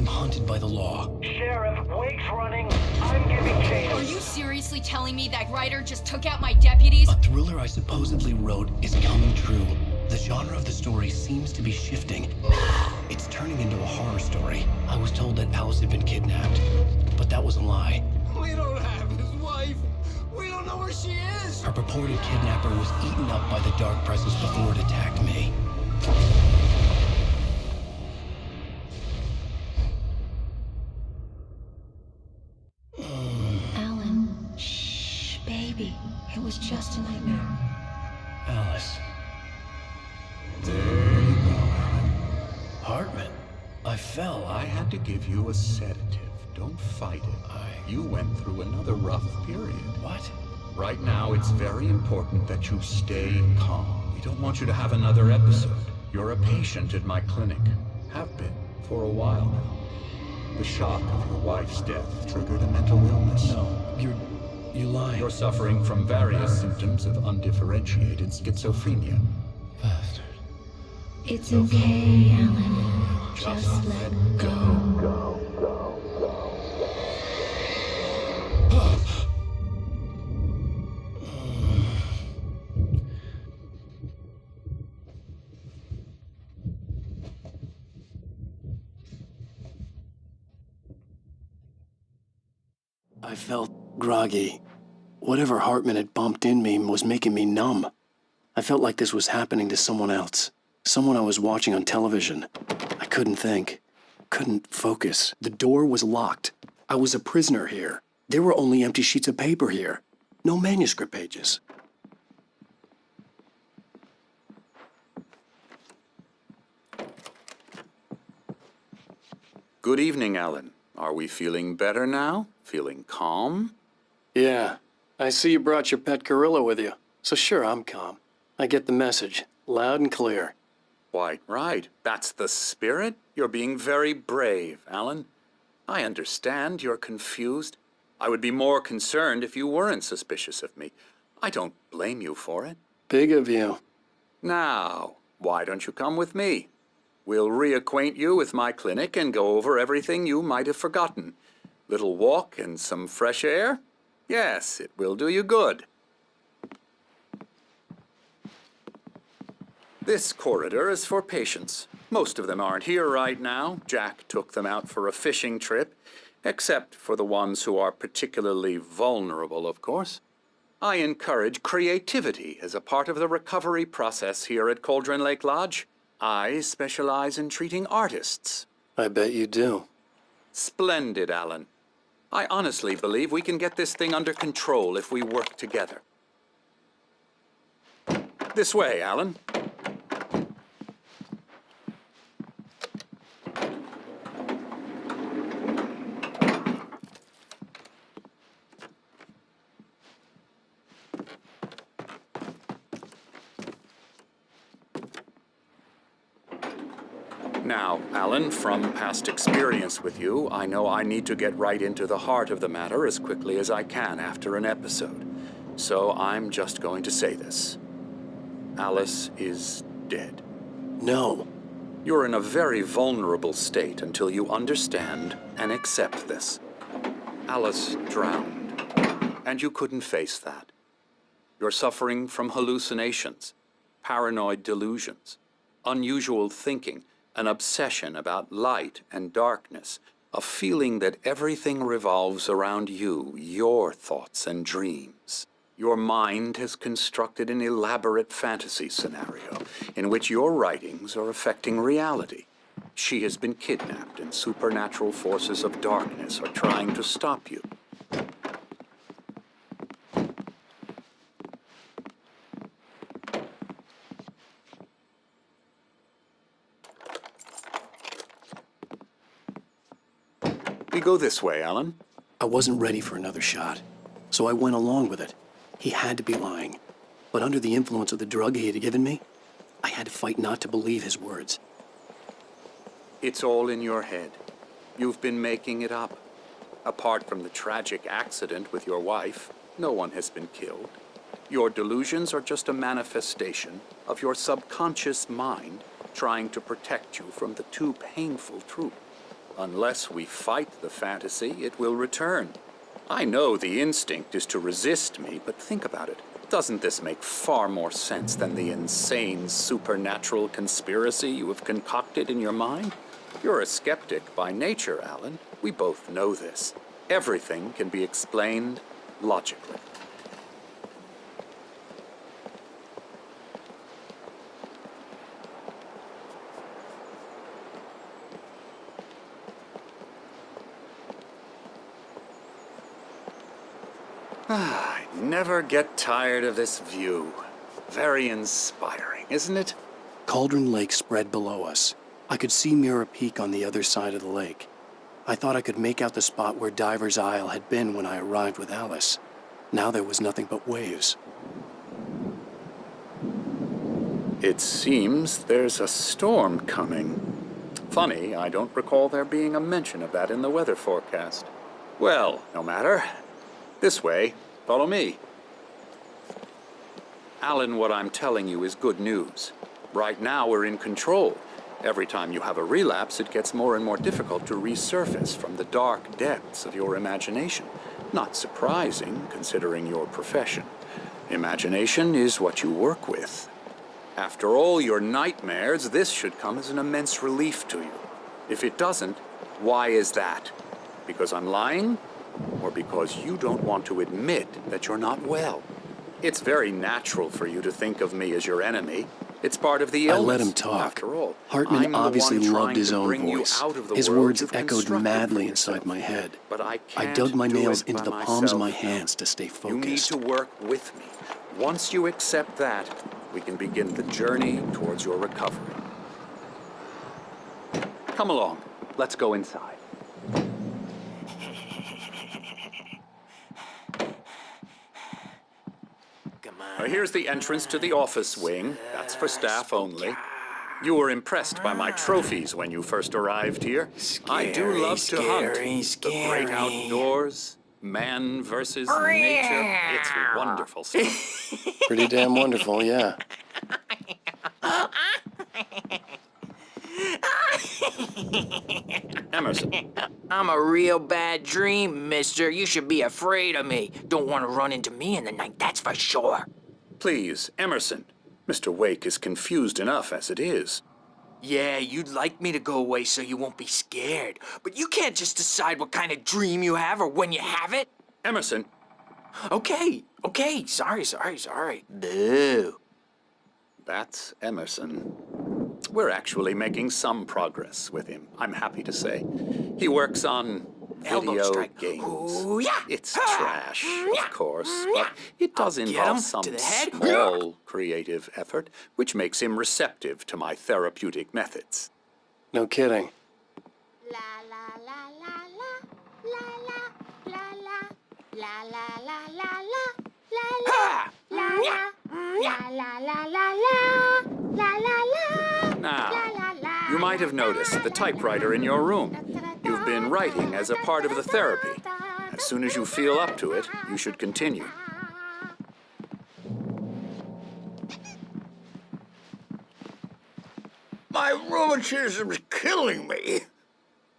haunted by the law. Sheriff, Wake's running. I'm giving chase. Are you seriously telling me that writer just took out my deputies? A thriller I supposedly wrote is coming true. The genre of the story seems to be shifting. It's turning into a horror story. I was told that Alice had been kidnapped, but that was a lie. We don't have his wife. We don't know where she is. Her purported kidnapper was eaten up by the dark presence before it attacked me. Alan, shh, baby. It was just a nightmare. Alice. There you go, Alan. Hartman. I fell. I had to give you a sedative. Don't fight it. You went through another rough period. What? Right now, it's very important that you stay calm. We don't want you to have another episode. You're a patient at my clinic. Have been for a while now. The shock of your wife's death triggered a mental illness. No, you're lying. You're suffering from various symptoms of undifferentiated schizophrenia. Bastard. It's okay, Alan. Just let go. I felt groggy. Whatever Hartman had bumped in me was making me numb. I felt like this was happening to someone else. Someone I was watching on television. I couldn't think. Couldn't focus. The door was locked. I was a prisoner here. There were only empty sheets of paper here. No manuscript pages. Good evening, Alan. Are we feeling better now? Feeling calm? Yeah. I see you brought your pet gorilla with you. So sure, I'm calm. I get the message. Loud and clear. Quite right. That's the spirit. You're being very brave, Alan. I understand you're confused. I would be more concerned if you weren't suspicious of me. I don't blame you for it. Big of you. Now, why don't you come with me? We'll reacquaint you with my clinic and go over everything you might have forgotten. Little walk and some fresh air? Yes, it will do you good. This corridor is for patients. Most of them aren't here right now. Jack took them out for a fishing trip, except for the ones who are particularly vulnerable, of course. I encourage creativity as a part of the recovery process here at Cauldron Lake Lodge. I specialize in treating artists. I bet you do. Splendid, Alan. I honestly believe we can get this thing under control if we work together. This way, Alan. Now, Alan, from past experience with you, I know I need to get right into the heart of the matter as quickly as I can after an episode. So I'm just going to say this. Alice is dead. No. You're in a very vulnerable state until you understand and accept this. Alice drowned, and you couldn't face that. You're suffering from hallucinations, paranoid delusions, unusual thinking, an obsession about light and darkness, a feeling that everything revolves around you, your thoughts and dreams. Your mind has constructed an elaborate fantasy scenario in which your writings are affecting reality. She has been kidnapped and supernatural forces of darkness are trying to stop you. We go this way, Alan. I wasn't ready for another shot, so I went along with it. He had to be lying. But under the influence of the drug he had given me, I had to fight not to believe his words. It's all in your head. You've been making it up. Apart from the tragic accident with your wife, no one has been killed. Your delusions are just a manifestation of your subconscious mind trying to protect you from the too painful truth. Unless we fight the fantasy, it will return. I know the instinct is to resist me, but think about it. Doesn't this make far more sense than the insane supernatural conspiracy you have concocted in your mind? You're a skeptic by nature, Alan. We both know this. Everything can be explained logically. I never get tired of this view. Very inspiring, isn't it? Cauldron Lake spread below us. I could see Mirror Peak on the other side of the lake. I thought I could make out the spot where Diver's Isle had been when I arrived with Alice. Now there was nothing but waves. It seems there's a storm coming. Funny, I don't recall there being a mention of that in the weather forecast. Well, no matter. This way. Follow me. Alan, what I'm telling you is good news. Right now, we're in control. Every time you have a relapse, it gets more and more difficult to resurface from the dark depths of your imagination. Not surprising, considering your profession. Imagination is what you work with. After all your nightmares, this should come as an immense relief to you. If it doesn't, why is that? Because I'm lying? Or because you don't want to admit that you're not well? It's very natural for you to think of me as your enemy. It's part of the illness. I let him talk. After all, Hartman I'm the obviously one loved trying his to own bring you voice. out of the His world words you've echoed constructed madly for inside yourself. my head. But I I can't dug my do nails it into by the palms of my myself. hands to stay You need focused. to work with me. Once you accept that, we can begin the journey towards your recovery. Come along. Let's go inside. Here's the entrance to the office wing. That's for staff only. You were impressed by my trophies when you first arrived here. I do love to hunt. The great outdoors, man versus nature. It's wonderful stuff. Pretty damn wonderful, yeah. Emerson, I'm a real bad dream, mister. You should be afraid of me. Don't want to run into me in the night, that's for sure. please, Emerson. Mr. Wake is confused enough as it is. Yeah, you'd like me to go away so you won't be scared. But you can't just decide what kind of dream you have or when you have it. Emerson, Okay, sorry. Boo. that's Emerson. We're actually making some progress with him, I'm happy to say. He works on Elbow video strike. games. Ooh, yeah. It's trash, of course, but it does I'll get involve him some to the head. small creative effort, which makes him receptive to my therapeutic methods. No kidding. La la la la la la la la la la la la Ha! la la la la la la la Now, you might have noticed the typewriter in your room. You've been writing as a part of the therapy. As soon as you feel up to it, you should continue. My rheumatism's killing me.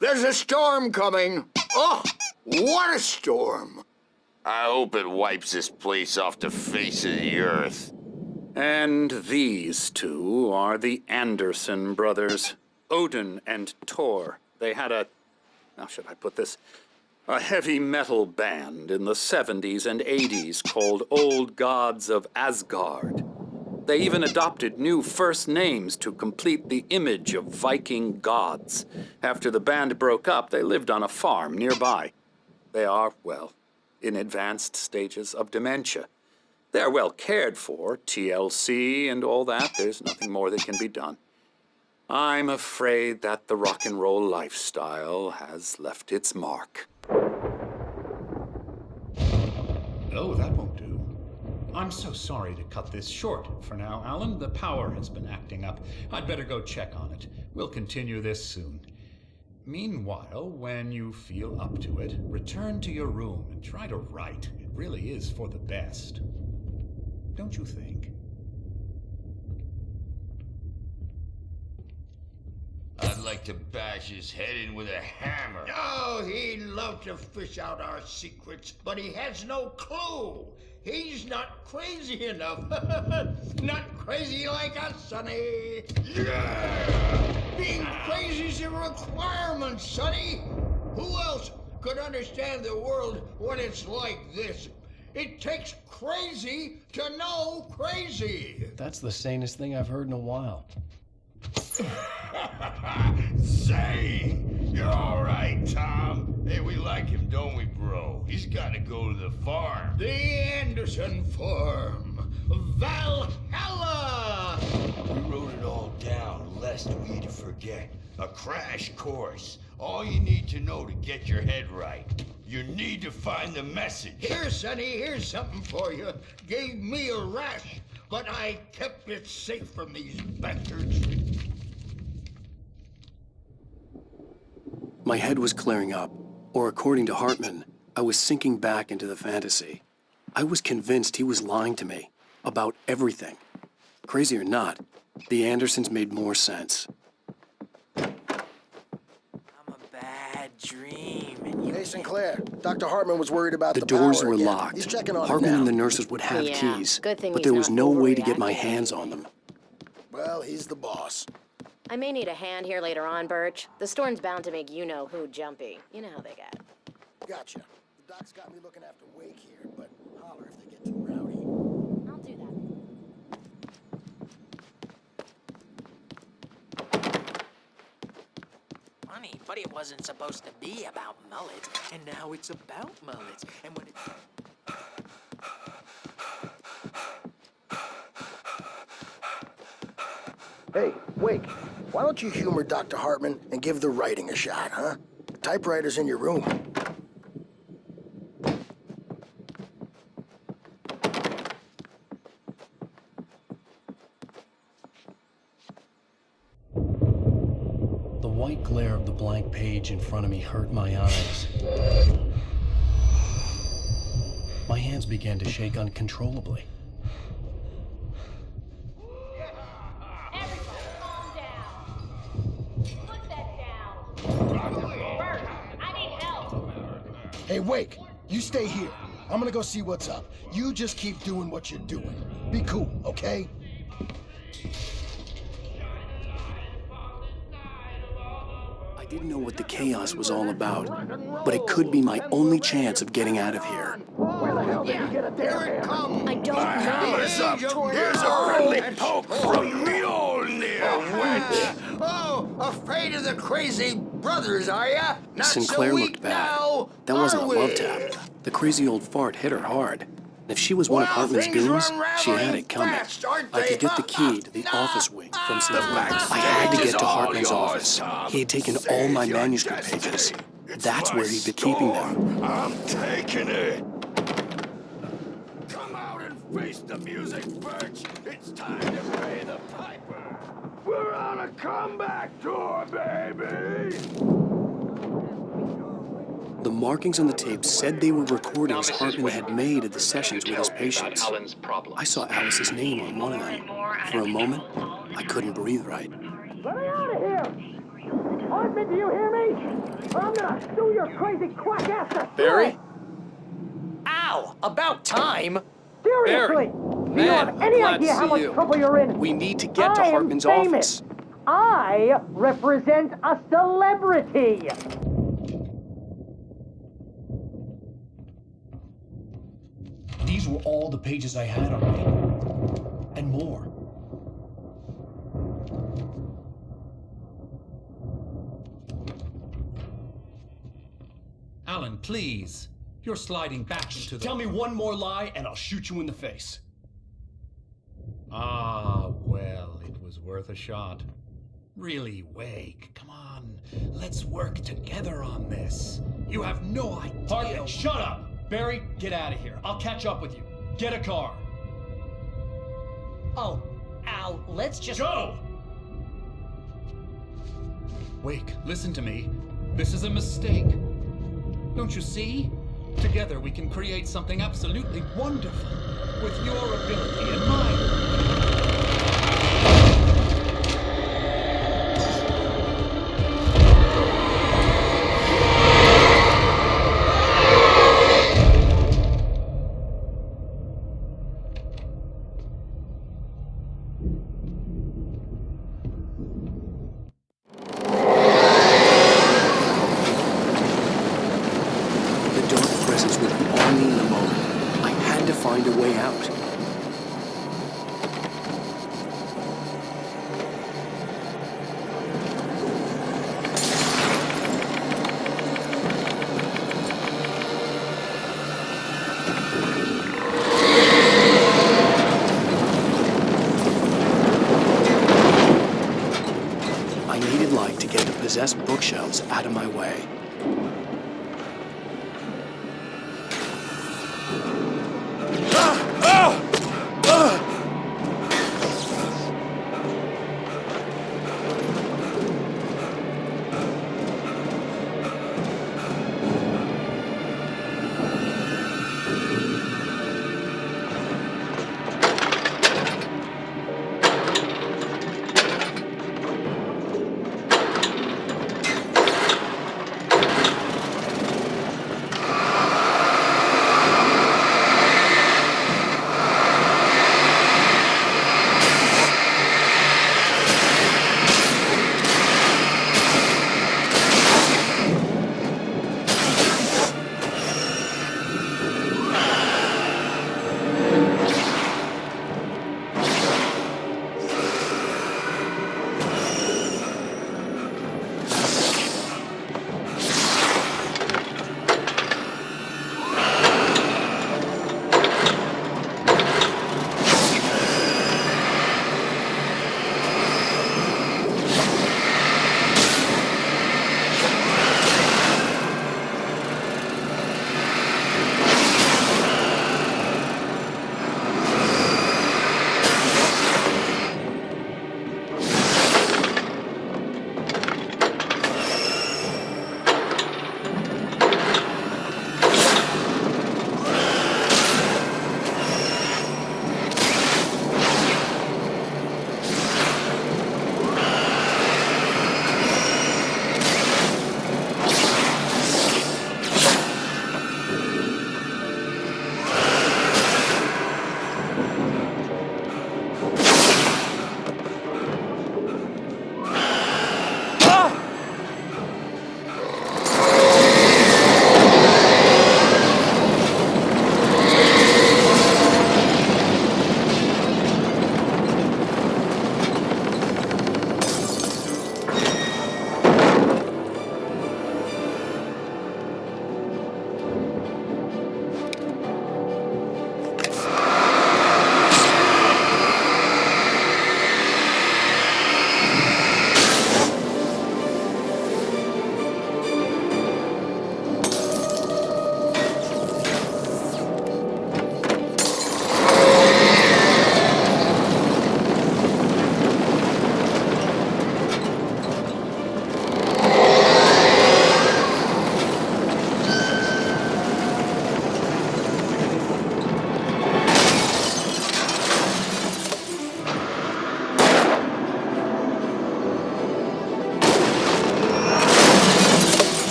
There's a storm coming. Oh, what a storm. I hope it wipes this place off the face of the earth. And these two are the Anderson brothers, Odin and Thor. They had how should I put this? A heavy metal band in the 70s and 80s called Old Gods of Asgard. They even adopted new first names to complete the image of Viking gods. After the band broke up, they lived on a farm nearby. They are, well, in advanced stages of dementia. They're well cared for, TLC and all that. There's nothing more that can be done. I'm afraid that the rock and roll lifestyle has left its mark. Oh, that won't do. I'm so sorry to cut this short for now, Alan. The power has been acting up. I'd better go check on it. We'll continue this soon. Meanwhile, when you feel up to it, return to your room and try to write. It really is for the best. Don't you think? I'd like to bash his head in with a hammer. Oh, he'd love to fish out our secrets, but he has no clue. He's not crazy enough. Not crazy like us, Sonny. Yeah! Being crazy's a requirement, Sonny. Who else could understand the world when it's like this? It takes crazy to know crazy. That's the sanest thing I've heard in a while. Say, you're all right, Tom. Hey, we like him, don't we, bro? He's got to go to the farm. The Anderson Farm. Valhalla! We wrote it all down, lest we'd forget. A crash course. All you need to know to get your head right. You need to find the message. Here, Sonny, here's something for you. Gave me a rash, but I kept it safe from these bastards. My head was clearing up, or according to Hartman, I was sinking back into the fantasy. I was convinced he was lying to me about everything. Crazy or not, the Andersons made more sense. I'm a bad dream, and you... Hey, Sinclair. Dr. Hartman was worried about The the doors power were again. locked. He's checking on it Hartman now. and the nurses would have Yeah, keys, good thing but he's there was not no way to get my overreacting. hands on them. Well, he's the boss. I may need a hand here later on, Birch. The storm's bound to make you-know-who jumpy. You know how they get. Gotcha. The doc's got me looking after Wake here, but holler if they get too rowdy. I'll do that. Funny, but it wasn't supposed to be about mullets, and now it's about mullets. And when it... Hey, Wake, why don't you humor Dr. Hartman and give the writing a shot, huh? The typewriter's in your room. The white glare of the blank page in front of me hurt my eyes. My hands began to shake uncontrollably. Everybody, calm down. Put that down. Bert, I need help. Hey, Wake, you stay here. I'm gonna go see what's up. You just keep doing what you're doing. Be cool, okay? I didn't know what the chaos was all about, but it could be my only chance of getting out of here. Where the hell did you get a damn I hammer? don't know. What's up? Here's a friendly poke from Mjolnir. Oh, afraid of the crazy brothers, are ya? Not Sinclair so looked weak bad. now, That wasn't a are love we? tap. The crazy old fart hit her hard. And if she was one of Well, Hartman's things goons, are she had unraveling it coming. fast, aren't I they? could get the key to the office wing from Sinclair. I backstage had to is get to all Hartman's yours, office. Tom. He had taken all Seize my your manuscript destiny. pages. It's That's my where he'd been keeping them. store. I'm taking it. Come out and face the music, Birch. It's time to pay the piper. We're on a comeback tour, baby. The markings on the tape said they were recordings Hartman had made at the sessions with his patients. I saw Alice's name on one of them. For a moment, I couldn't breathe right. Let me out of here! Hartman, do you hear me? Or I'm gonna sue your crazy quack ass to Barry? Ow! About time! Seriously! Do you have any idea how much trouble you're in? We need to get to I am Hartman's famous. office. I represent a celebrity! These were all the pages I had on me. And more. Alan, please. You're sliding back into the... Tell me one more lie and I'll shoot you in the face. Ah, well, it was worth a shot. Really, Wake, come on. Let's work together on this. You have no idea... Hartman, shut up! Barry, get out of here. I'll catch up with you. Get a car. Oh, Al, let's just... Go! Wake, listen to me. This is a mistake. Don't you see? Together we can create something absolutely wonderful. With your ability and mine. my way.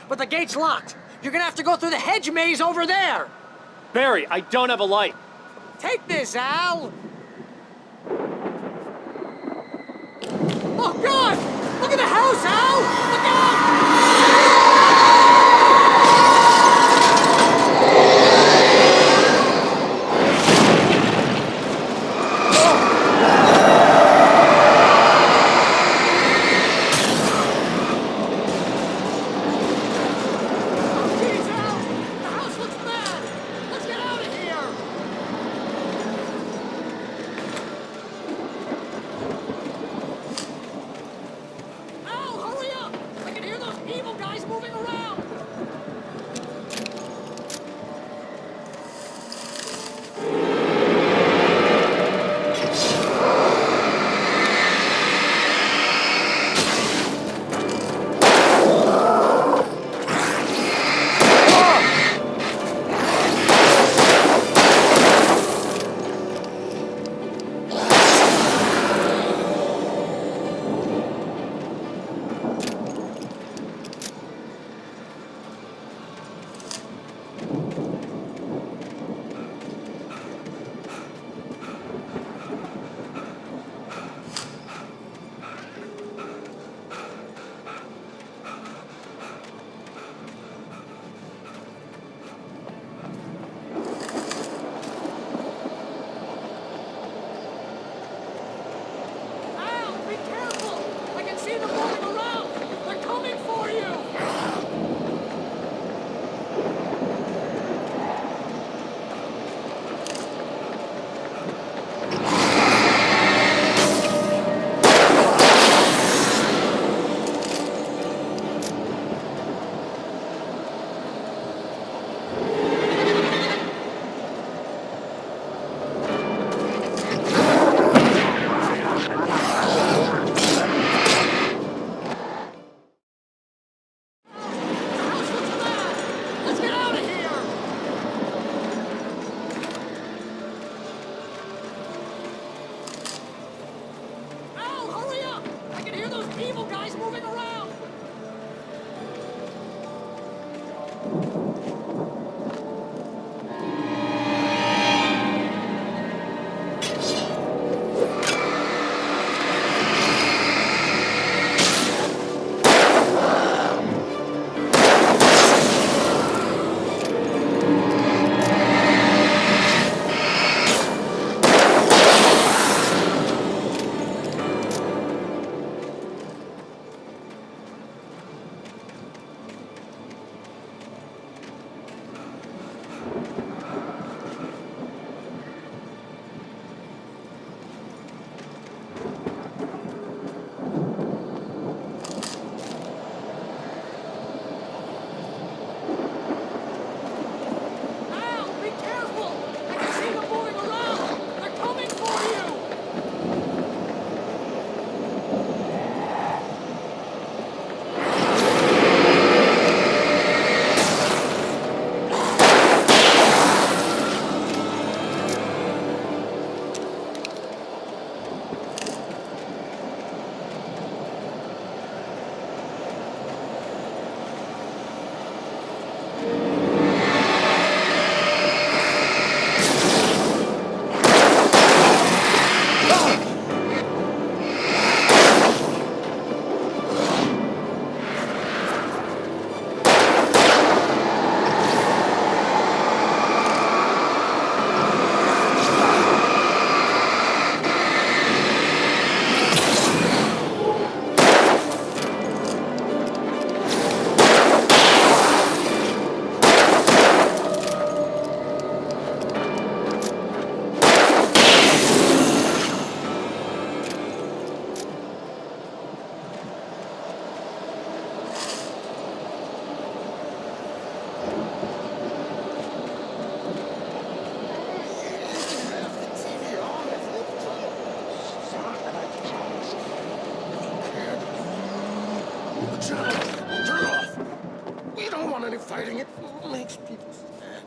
But the gate's locked. You're gonna have to go through the hedge maze over there. Barry, I don't have a light. Take this, Al. Oh, God! Look at the house, Al! Look out! Al, hurry up! Turn off! We don't want any fighting. It makes people sad.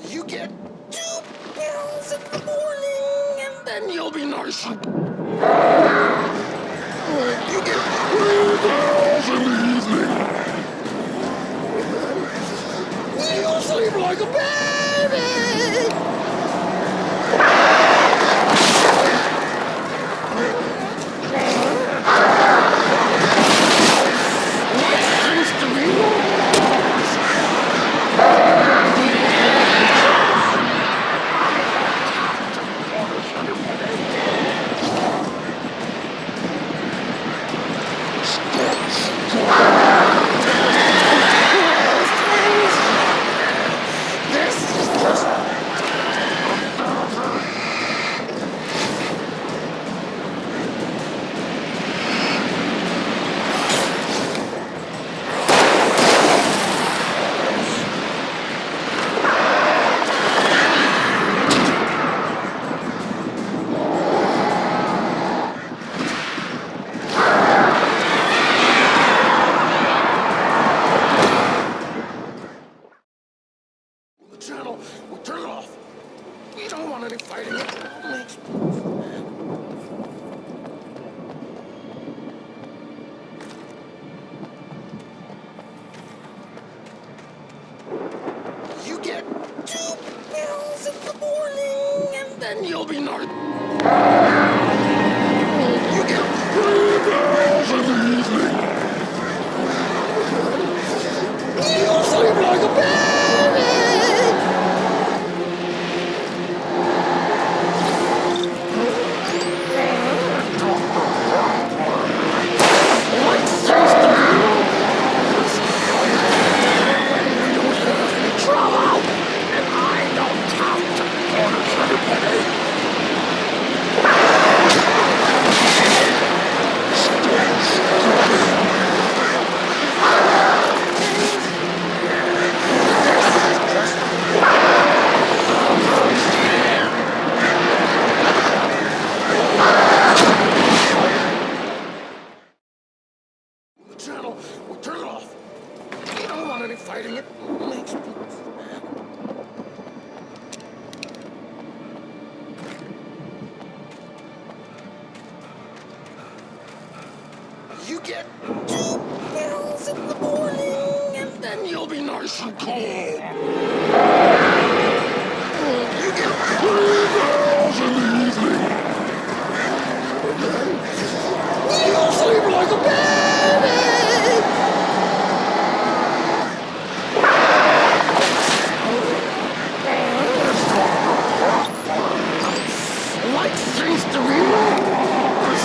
You get 2 pills in the morning, and then you'll be nice. You get 3 pills in the evening. You'll sleep like a baby! What seems to be channel. We'll turn it off. We don't want any fighting. It makes people sad. You get 2 pills in the morning, and then you'll be nice. You get 3 pills in the evening. You'll sleep like a baby. Trouble! And I don't count. You get 2 pills in the morning, and then you'll be nice and calm. You get 3 pills in the evening. And then you'll sleep like a baby. Like things to be yours.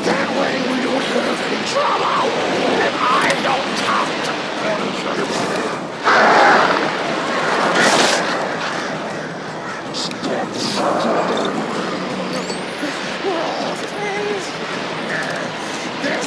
That way we don't have any trouble, and I don't have to punish anybody. Stop shouting. Oh, friends. There's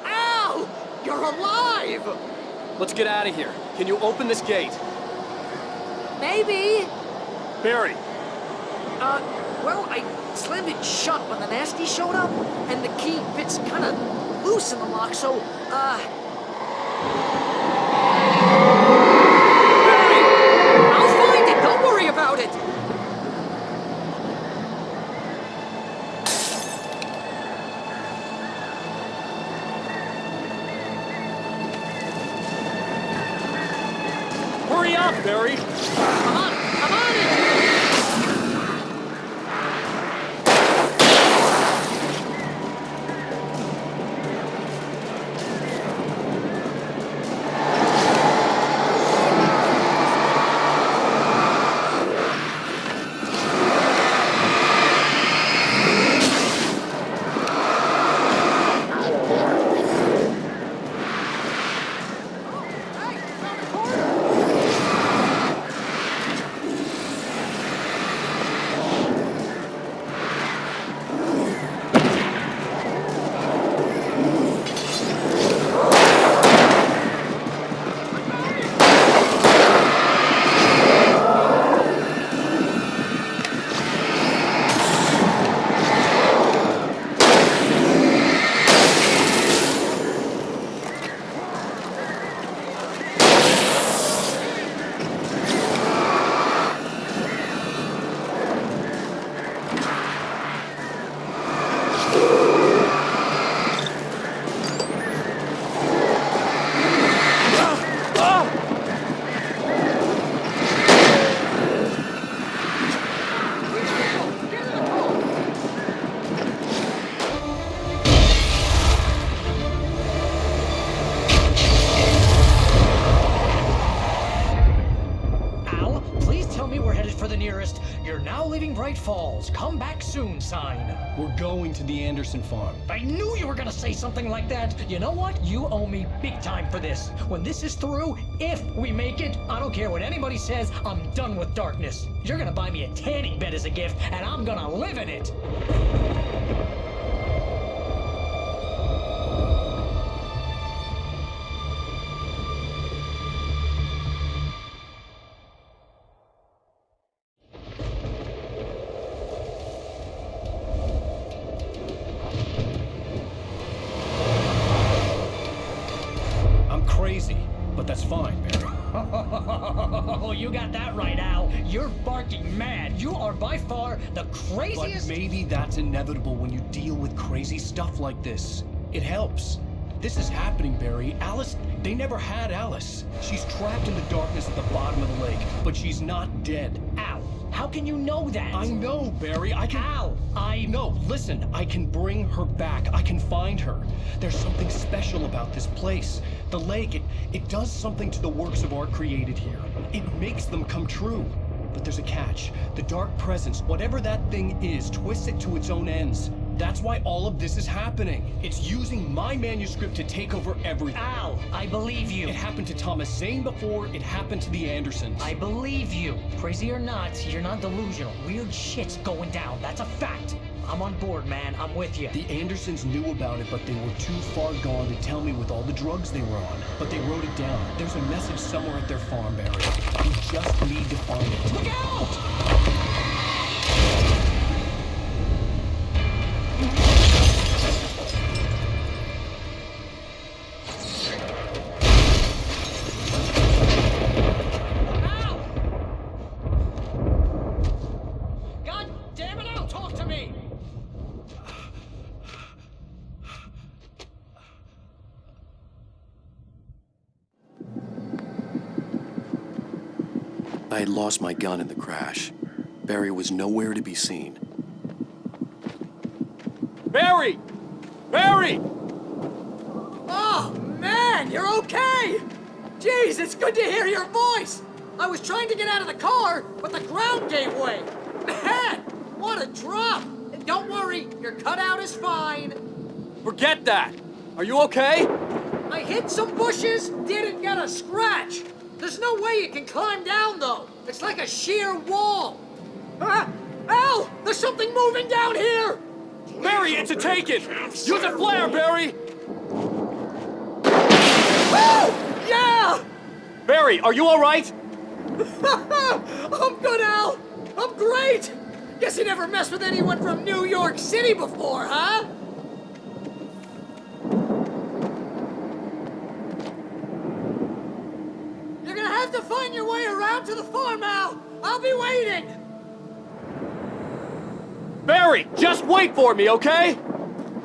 Al! You're alive! Let's get out of here. Can you open this gate? Maybe. Barry, Well, I slammed it shut when the nasty showed up, and the key fits kind of loose in the lock, so, Barry! I'll find it! Don't worry about it! hurry up, Barry! Come on! I'm on it! You're now leaving Bright Falls. Come back soon sign. We're going to the Anderson farm. I knew you were gonna say something like that. You know what? You owe me big time for this. When this is through, if we make it, I don't care what anybody says, I'm done with darkness. You're gonna buy me a tanning bed as a gift, and I'm gonna live in it. Crazy, but that's fine, Barry. Oh, you got that right, Al. You're barking mad. You are by far the craziest... But maybe that's inevitable when you deal with crazy stuff like this. It helps. This is happening, Barry. Alice, they never had Alice. She's trapped in the darkness at the bottom of the lake, but she's not dead. Al, how can you know that? I know, Barry. I can... Al, No, listen. I can bring her back. I can find her. There's something special about this place. The lake, it does something to the works of art created here. It makes them come true. But there's a catch. The dark presence, whatever that thing is, twists it to its own ends. That's why all of this is happening. It's using my manuscript to take over everything. Al, I believe you. It happened to Thomas Zane before, it happened to the Andersons. I believe you. Crazy or not, you're not delusional. Weird shit's going down. That's a fact. I'm on board, man. I'm with you. The Andersons knew about it, but they were too far gone to tell me with all the drugs they were on. But they wrote it down. There's a message somewhere at their farm, Barry. We just need to find it. Look out! I had lost my gun in the crash. Barry was nowhere to be seen. Barry! Barry! Oh, man, you're okay! Jeez, it's good to hear your voice! I was trying to get out of the car, but the ground gave way. Man, what a drop! Don't worry, your cutout is fine. Forget that! Are you okay? I hit some bushes, didn't get a scratch. There's no way you can climb down, though. It's like a sheer wall. Al! There's something moving down here! Barry, it's a taken! Use a flare, Barry! Oh! Yeah! Barry, are you all right? I'm good, Al. I'm great. Guess you never messed with anyone from New York City before, huh? You're gonna have to find your way around to the farm, Al. I'll be waiting. Barry, just wait for me, okay?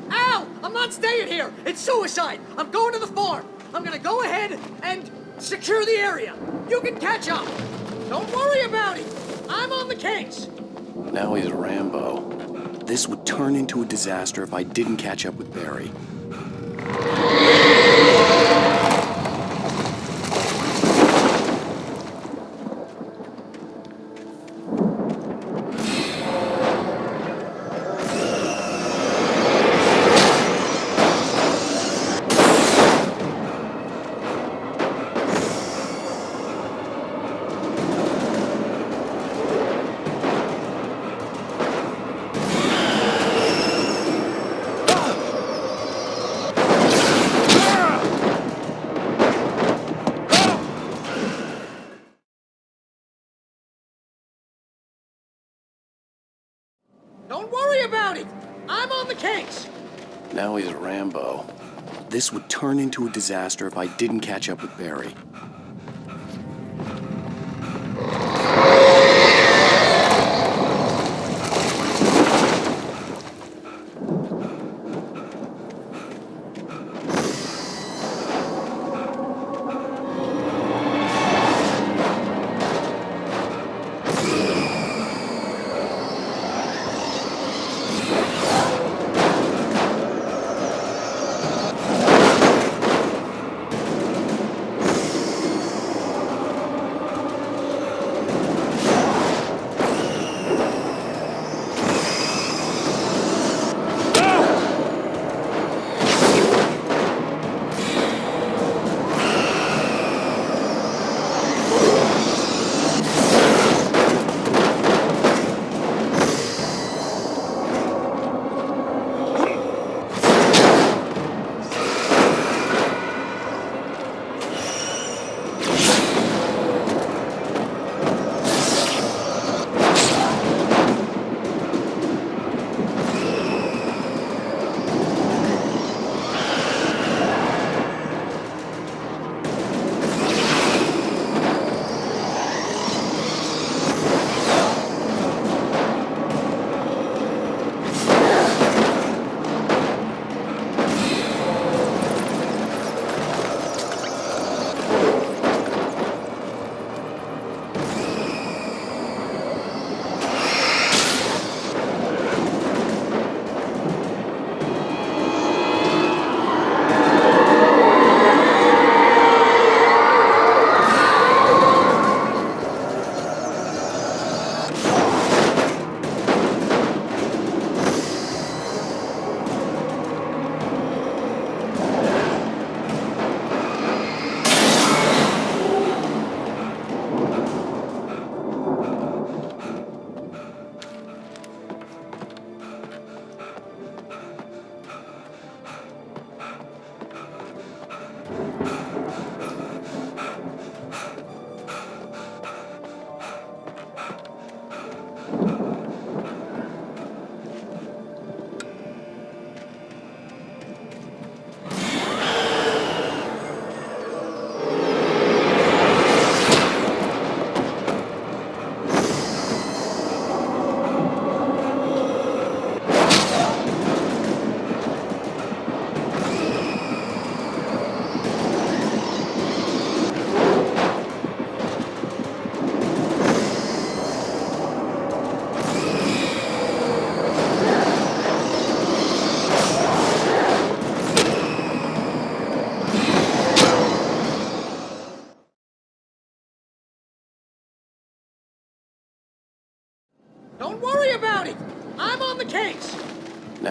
Al, I'm not staying here. It's suicide. I'm going to the farm. I'm gonna go ahead and secure the area. You can catch up. Don't worry about it. I'm on the case. Now he's Rambo. This would turn into a disaster if I didn't catch up with Barry. Don't worry about it. I'm on the case. Now he's Rambo. This would turn into a disaster if I didn't catch up with Barry.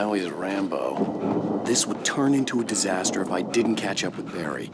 Now he's Rambo. This would turn into a disaster if I didn't catch up with Barry.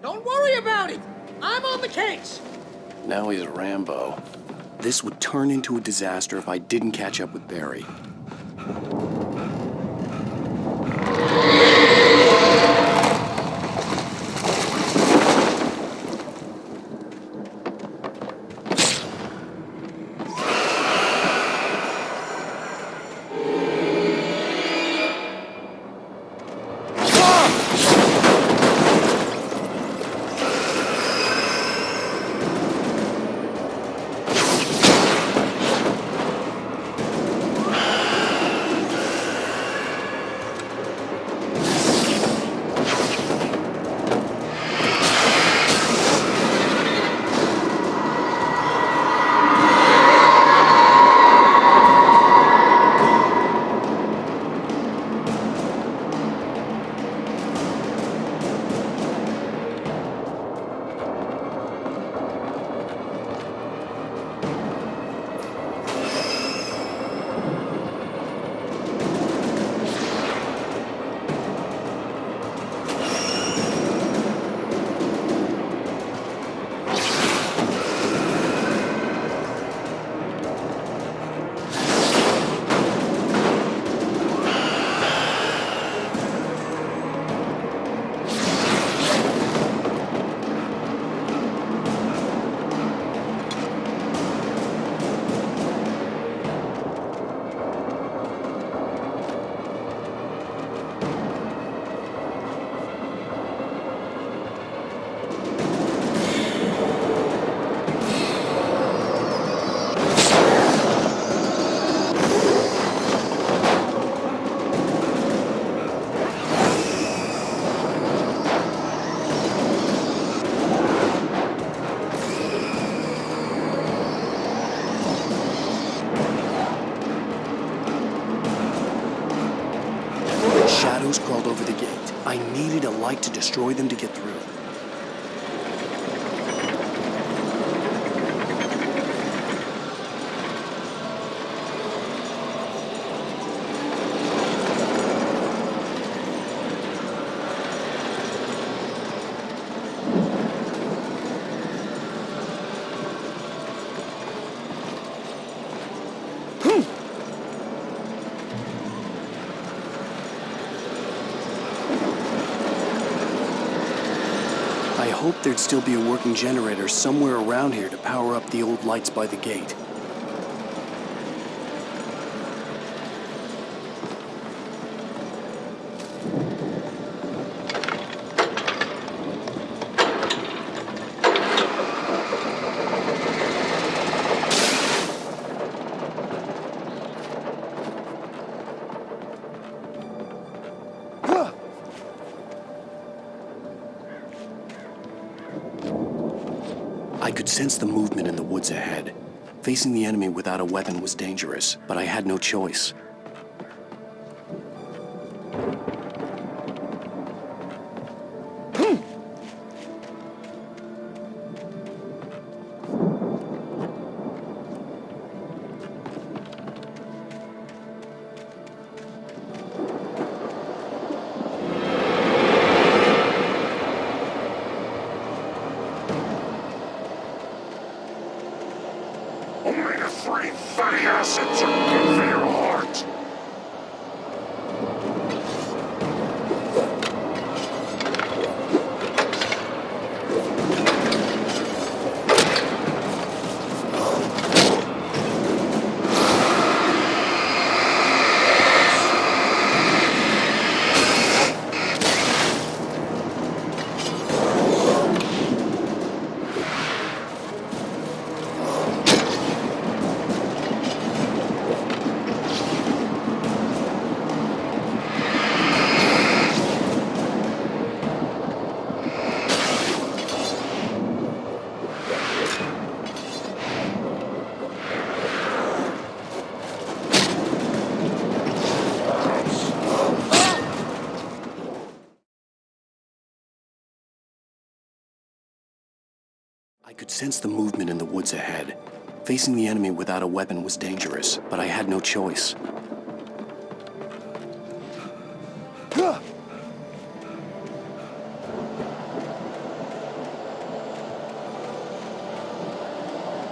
Don't worry about it! I'm on the case! Now he's Rambo. This would turn into a disaster if I didn't catch up with Barry. Shadows crawled over the gate. I needed a light to destroy them to get through. I hoped there'd still be a working generator somewhere around here to power up the old lights by the gate. I could sense the movement in the woods ahead. Facing the enemy without a weapon was dangerous, but I had no choice. Only the three fatty acids are good for your heart. I could sense the movement in the woods ahead. Facing the enemy without a weapon was dangerous, but I had no choice.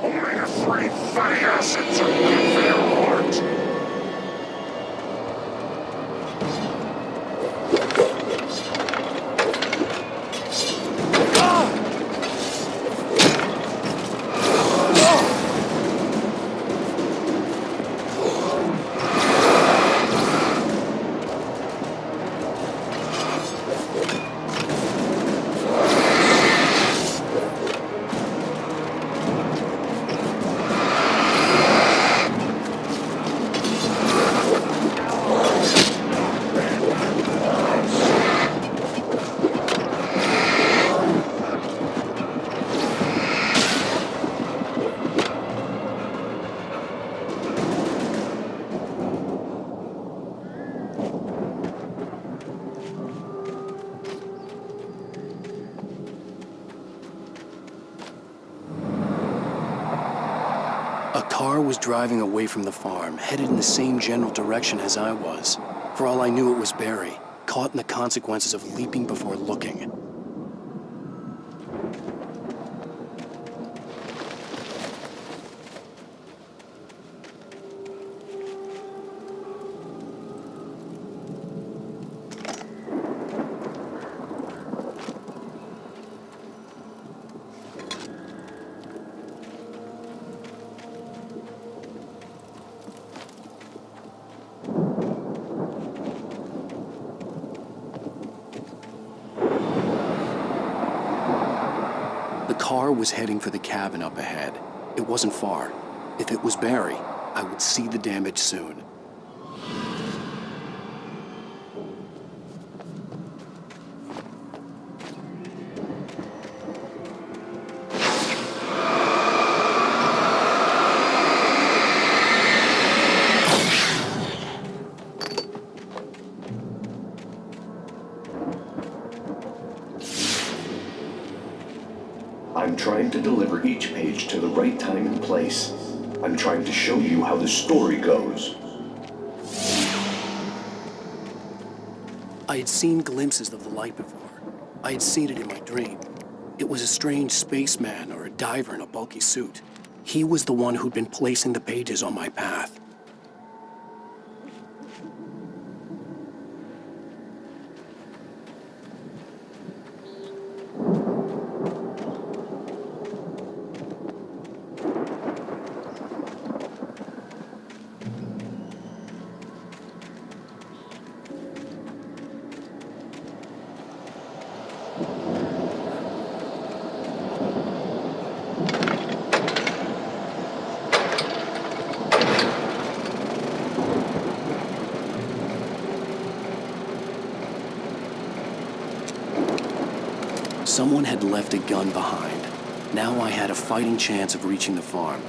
Only the three fatty acids are good for your heart. A car was driving away from the farm, headed in the same general direction as I was. For all I knew, it was Barry, caught in the consequences of leaping before looking. The car was heading for the cabin up ahead. It wasn't far. If it was Barry, I would see the damage soon. I'm trying to deliver each page to the right time and place. I'm trying to show you how the story goes. I had seen glimpses of the light before. I had seen it in my dream. It was a strange spaceman or a diver in a bulky suit. He was the one who'd been placing the pages on my path. Someone had left a gun behind. Now I had a fighting chance of reaching the farm.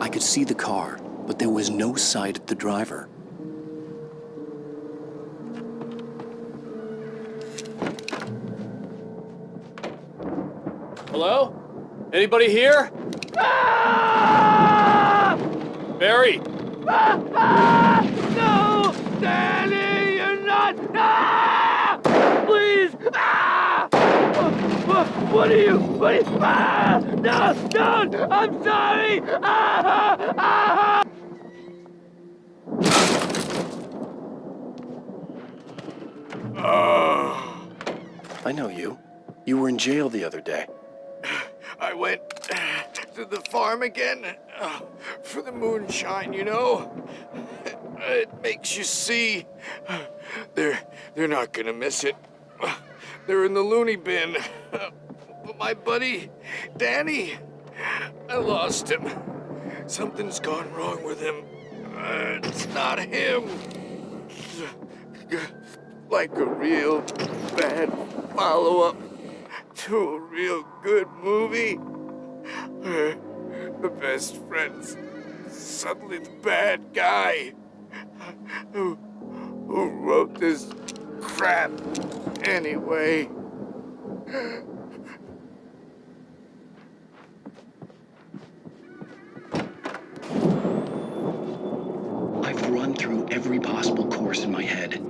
I could see the car, but there was no sight of the driver. Hello? Anybody here? Barry! No! Danny, you're not! Ah! Please! Ah! What are you? Ah! No! Don't! I'm sorry! Ah! Ah! I know you. You were in jail the other day. I went to the farm again for the moonshine, you know? It makes you see. They're not gonna miss it. They're in the loony bin. But my buddy, Danny, I lost him. Something's gone wrong with him. It's not him. Like a real bad follow-up to a real good movie. The best friend's suddenly the bad guy who wrote this crap anyway. possible course in my head.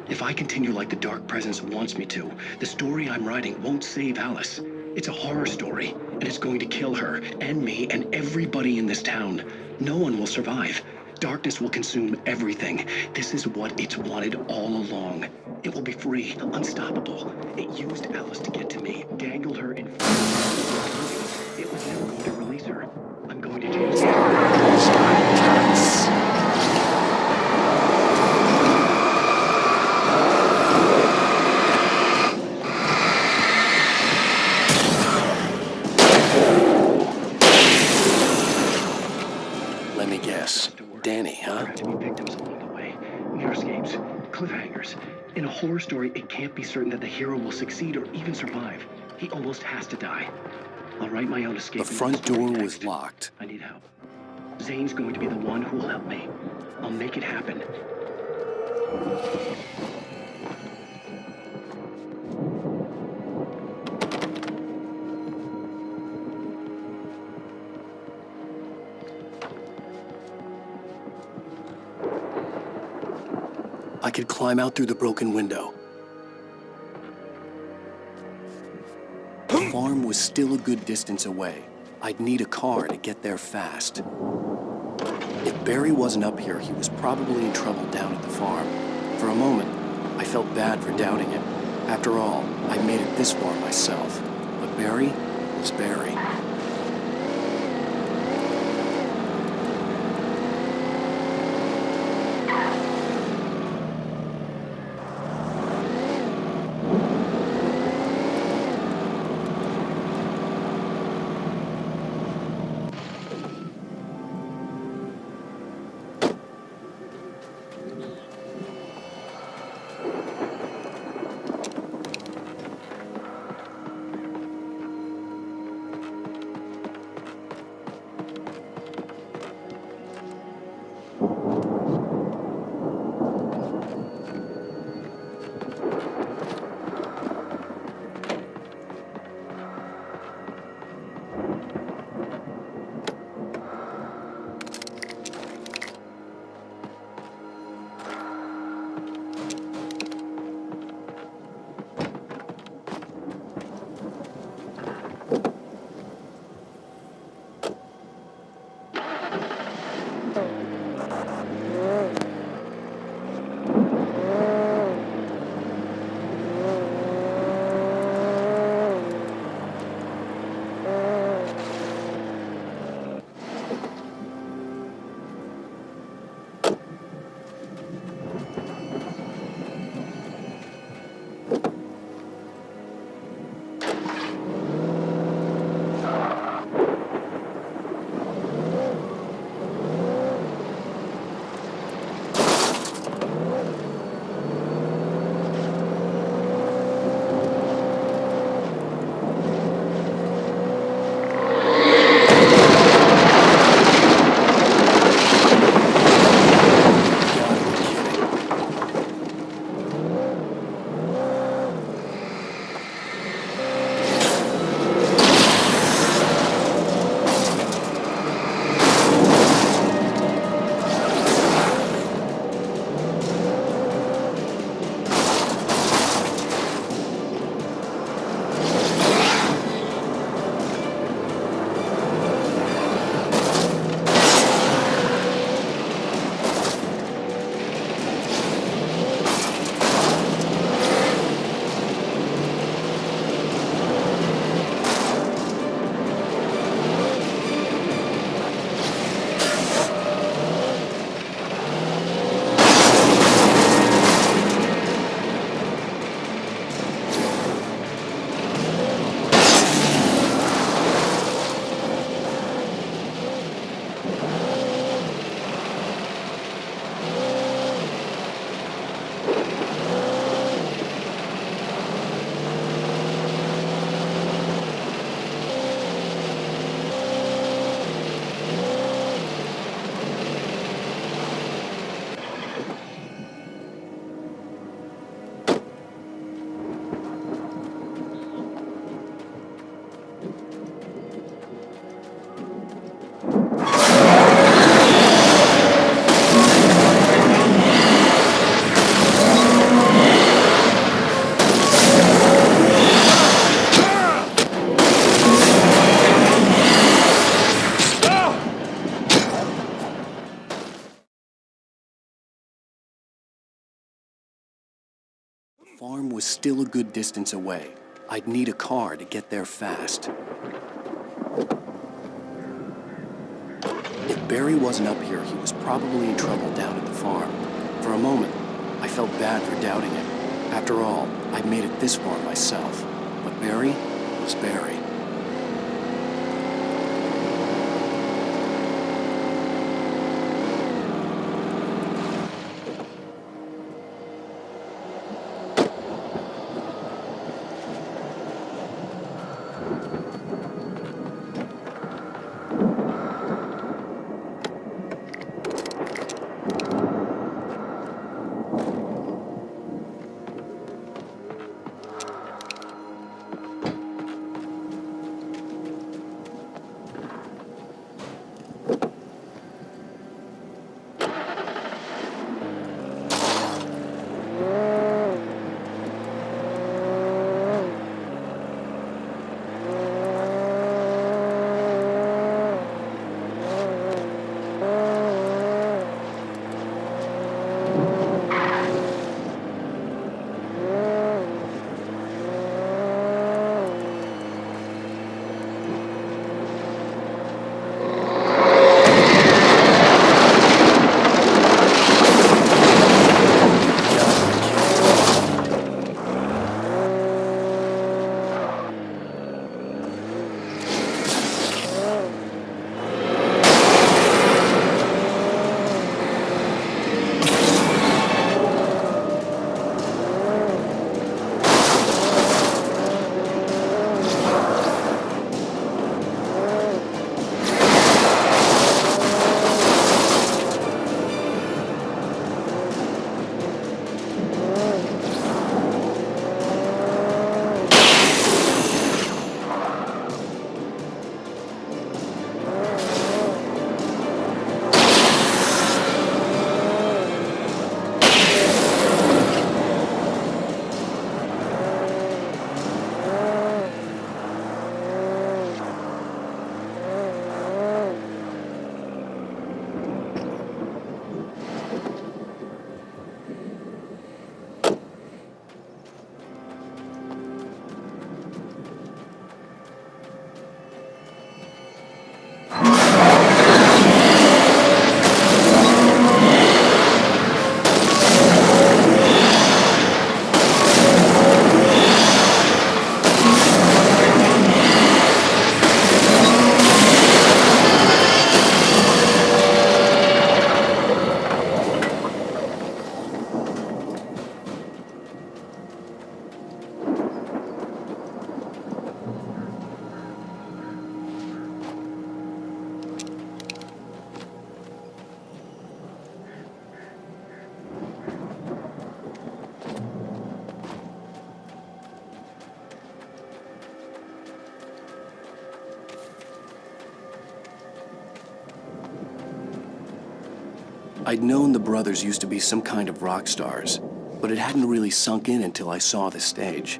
If I continue like the Dark Presence wants me to, the story I'm writing won't save Alice. It's a horror story, and it's going to kill her, and me, and everybody in this town. No one will survive. Darkness will consume everything. This is what it's wanted all along. It will be free, unstoppable. It used Alice to get to me, dangled her in front of me. It was never going to release her. I'm going to change Let me guess. Danny, huh? There have to be victims along the way. Nearscapes, cliffhangers. In a horror story, it can't be certain that the hero will succeed or even survive. He almost has to die. I'll write my own escape. The front door was locked. I need help. Zane's going to be the one who will help me. I'll make it happen. I could climb out through the broken window. The farm was still a good distance away. I'd need a car to get there fast. If Barry wasn't up here, he was probably in trouble down at the farm. For a moment, I felt bad for doubting him. After all, I made it this far myself. But Barry was Barry. home was still a good distance away. I'd need a car to get there fast. If Barry wasn't up here, he was probably in trouble down at the farm. For a moment, I felt bad for doubting him. After all, I'd made it this far myself. But Barry was Barry. I'd known the brothers used to be some kind of rock stars, but it hadn't really sunk in until I saw the stage.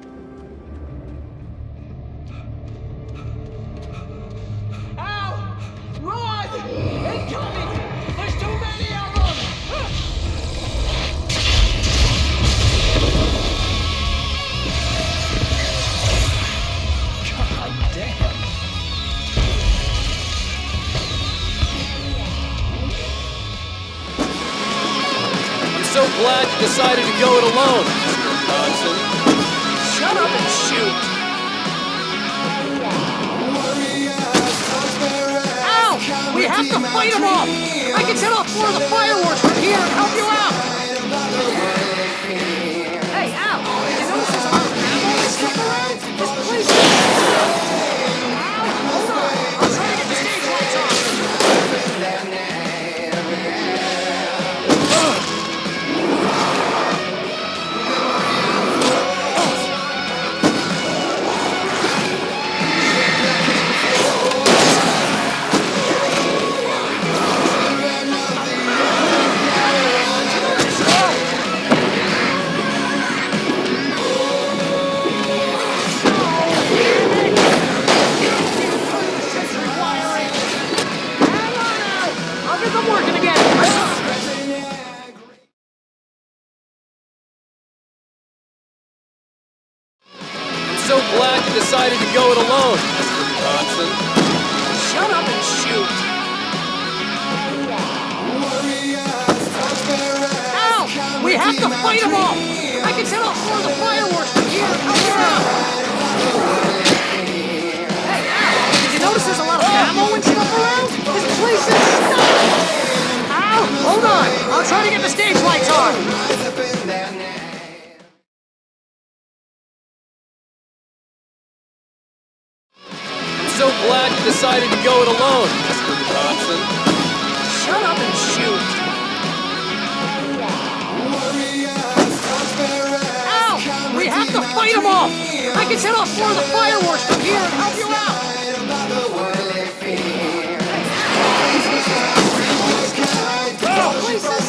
Ow! Run! Incoming! There's too many of them! God damn. So glad you decided to go it alone, Mr. Johnson. Shut up and shoot! Ow! We have to fight them off! I can set off more of the fireworks from here and help you out! Hey, Al! Did you notice there's a lot of ammo stuck around? This place is... Al, hold on! I'll try to get the stage lights on! black you decided to go it alone, Mr. Johnson. Shut up and shoot! Ow! We have to fight them off! I can set off more of the fireworks from here! Help me out! Hey, Al! Did you notice there's a lot of ammo and stuff around? This place is stuck! Al! Hold on! I'll try to get the stage lights on! I'm so glad you decided to go it alone, Mr. Johnson. Shut up and shoot! Ow! We have to fight them off! I can set off more of the fireworks from here and help you out! Oh, please stop!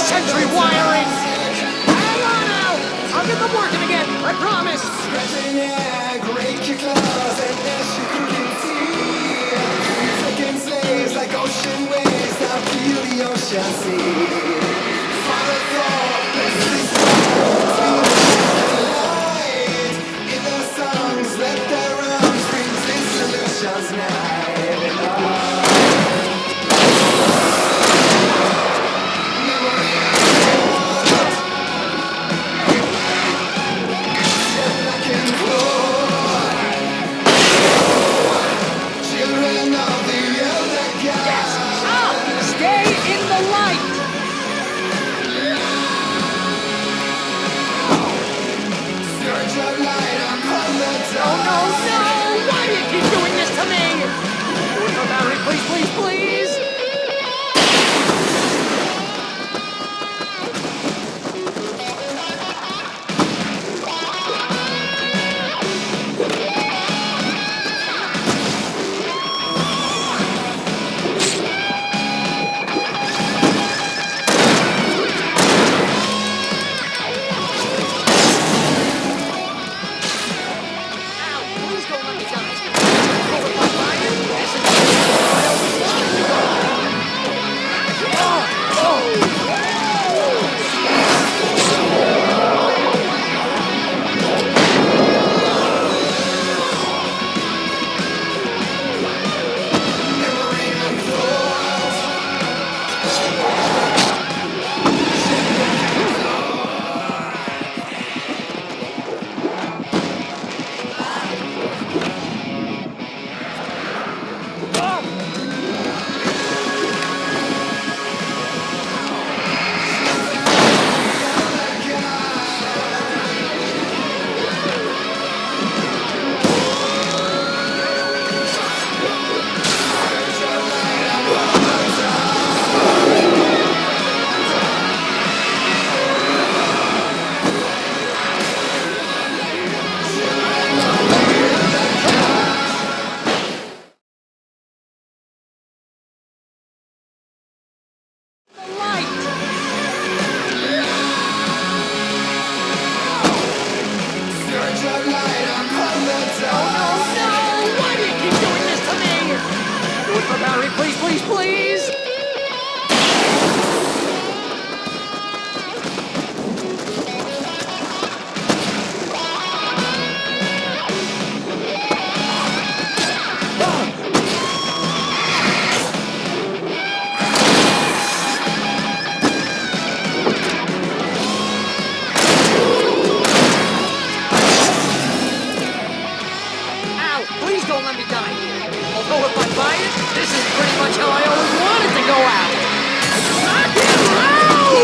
Century wiring! Hang on now! I'll get them working again, I promise! Break your claws and dash your crooked teeth. Taking slaves like ocean waves, now feel the ocean sea. Follow thought, let's light. In their songs, let their arms bring dissolutions night. Please, please, please! Please, please, please! Ow! Please don't let me die here. Although if I buy it, this is pretty much how I always wanted to go out. Knock him out!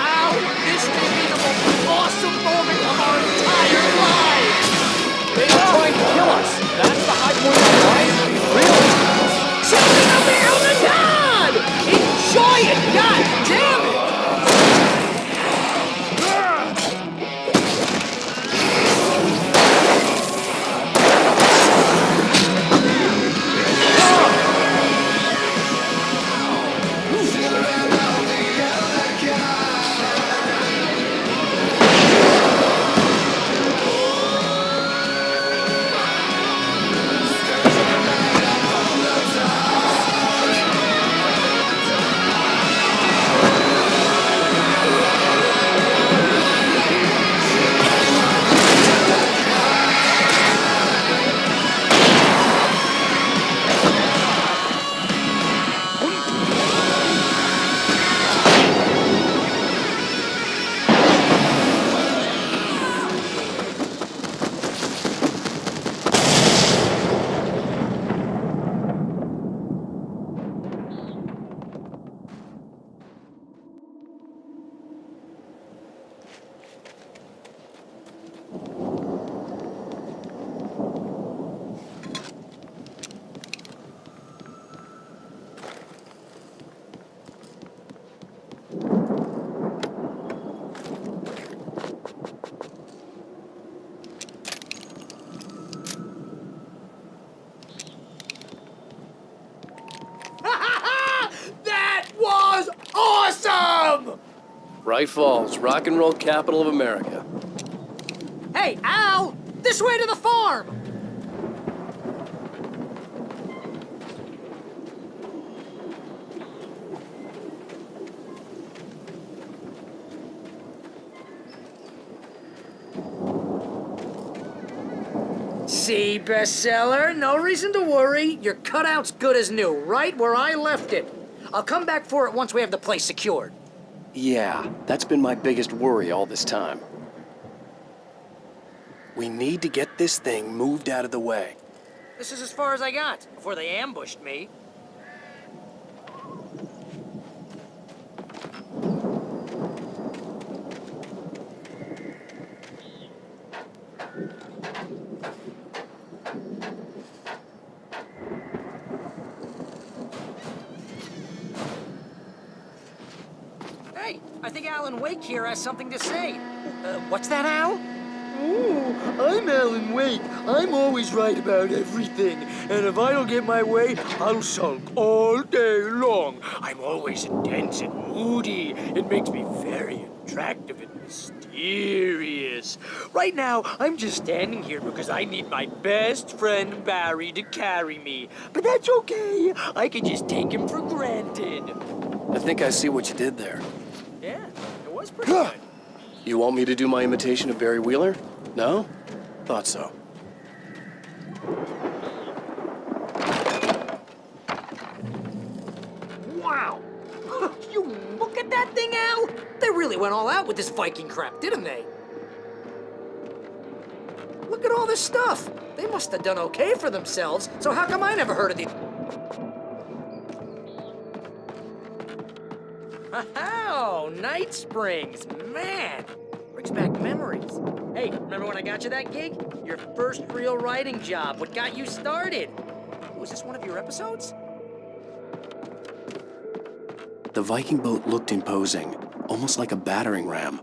Ow! This may be the most awesome moment of our entire lives! They are trying to kill us. That's the high point of our life? Really? Children of the Elder God! Enjoy it! God damn it! Bright Falls, rock and roll capital of America. Hey, Al! This way to the farm! See, bestseller? No reason to worry. Your cutout's good as new, right where I left it. I'll come back for it once we have the place secured. Yeah, that's been my biggest worry all this time. We need to get this thing moved out of the way. This is as far as I got before they ambushed me. Hey, I think Alan Wake here has something to say. What's that, Al? Oh, I'm Alan Wake. I'm always right about everything. And if I don't get my way, I'll sulk all day long. I'm always intense and moody. It makes me very attractive and mysterious. Right now, I'm just standing here because I need my best friend Barry to carry me. But that's okay. I can just take him for granted. I think I see what you did there. Yeah, it was pretty good. You want me to do my imitation of Barry Wheeler? No? Thought so. Wow! You look at that thing, Al! They really went all out with this Viking crap, didn't they? Look at all this stuff! They must have done okay for themselves, so how come I never heard of these? Oh, Night Springs, man! Brings back memories. Hey, remember when I got you that gig? Your first real writing job, what got you started? Was this one of your episodes? The Viking boat looked imposing, almost like a battering ram.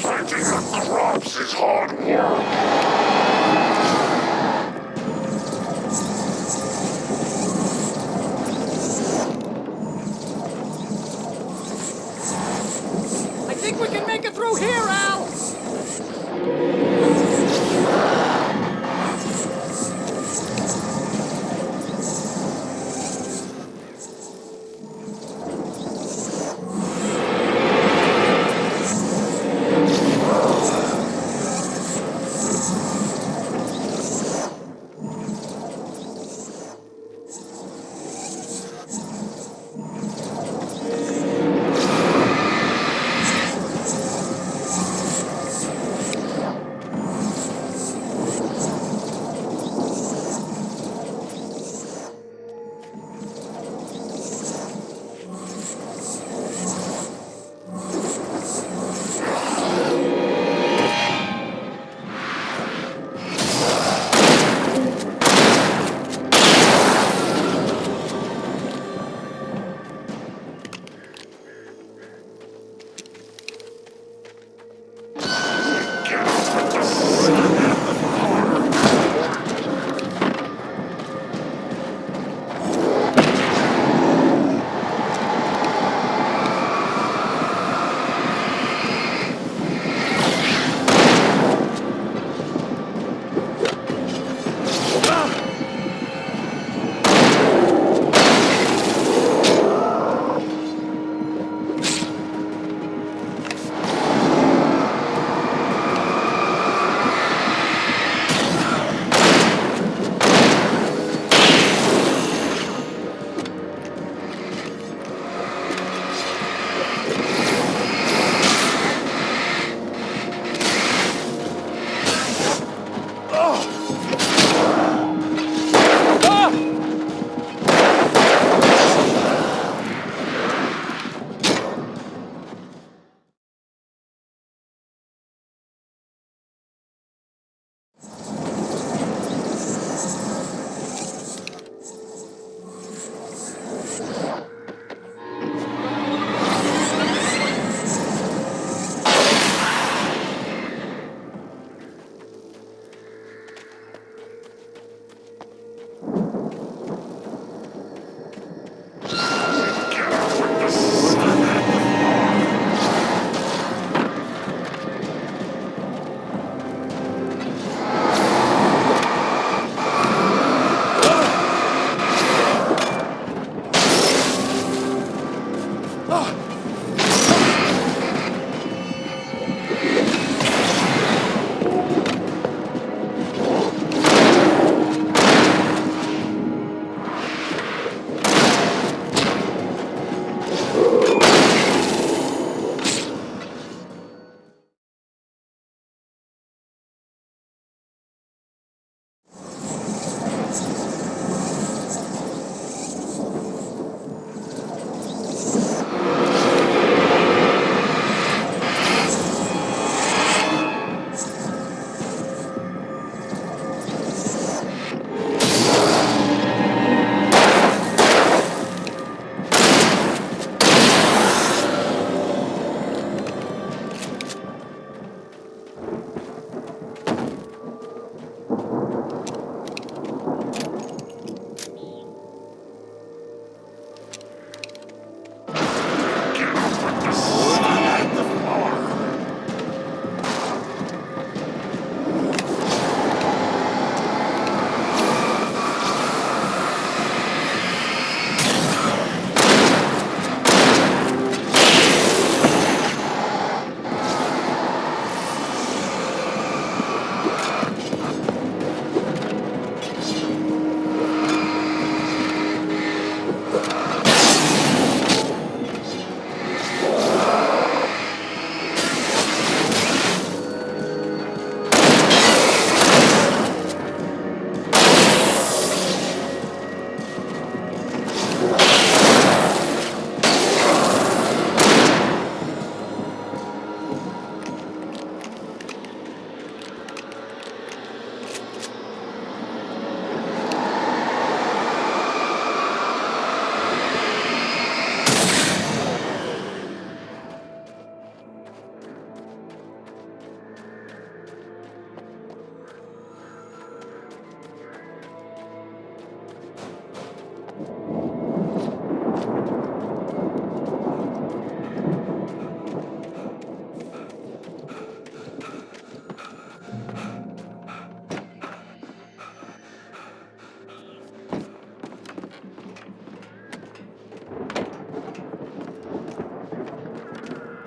Fighting the crops is hard work. I think we can make it through here, Al!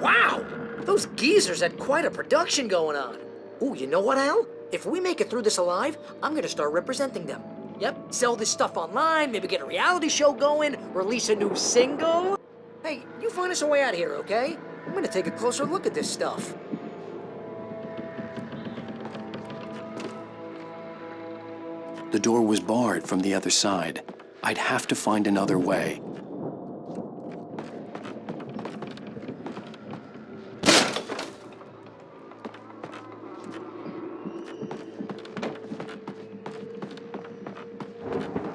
Wow! Those geezers had quite a production going on. Ooh, you know what, Al? If we make it through this alive, I'm gonna start representing them. Yep, sell this stuff online, maybe get a reality show going, release a new single. Hey, you find us a way out of here, okay? I'm gonna take a closer look at this stuff. The door was barred from the other side. I'd have to find another way.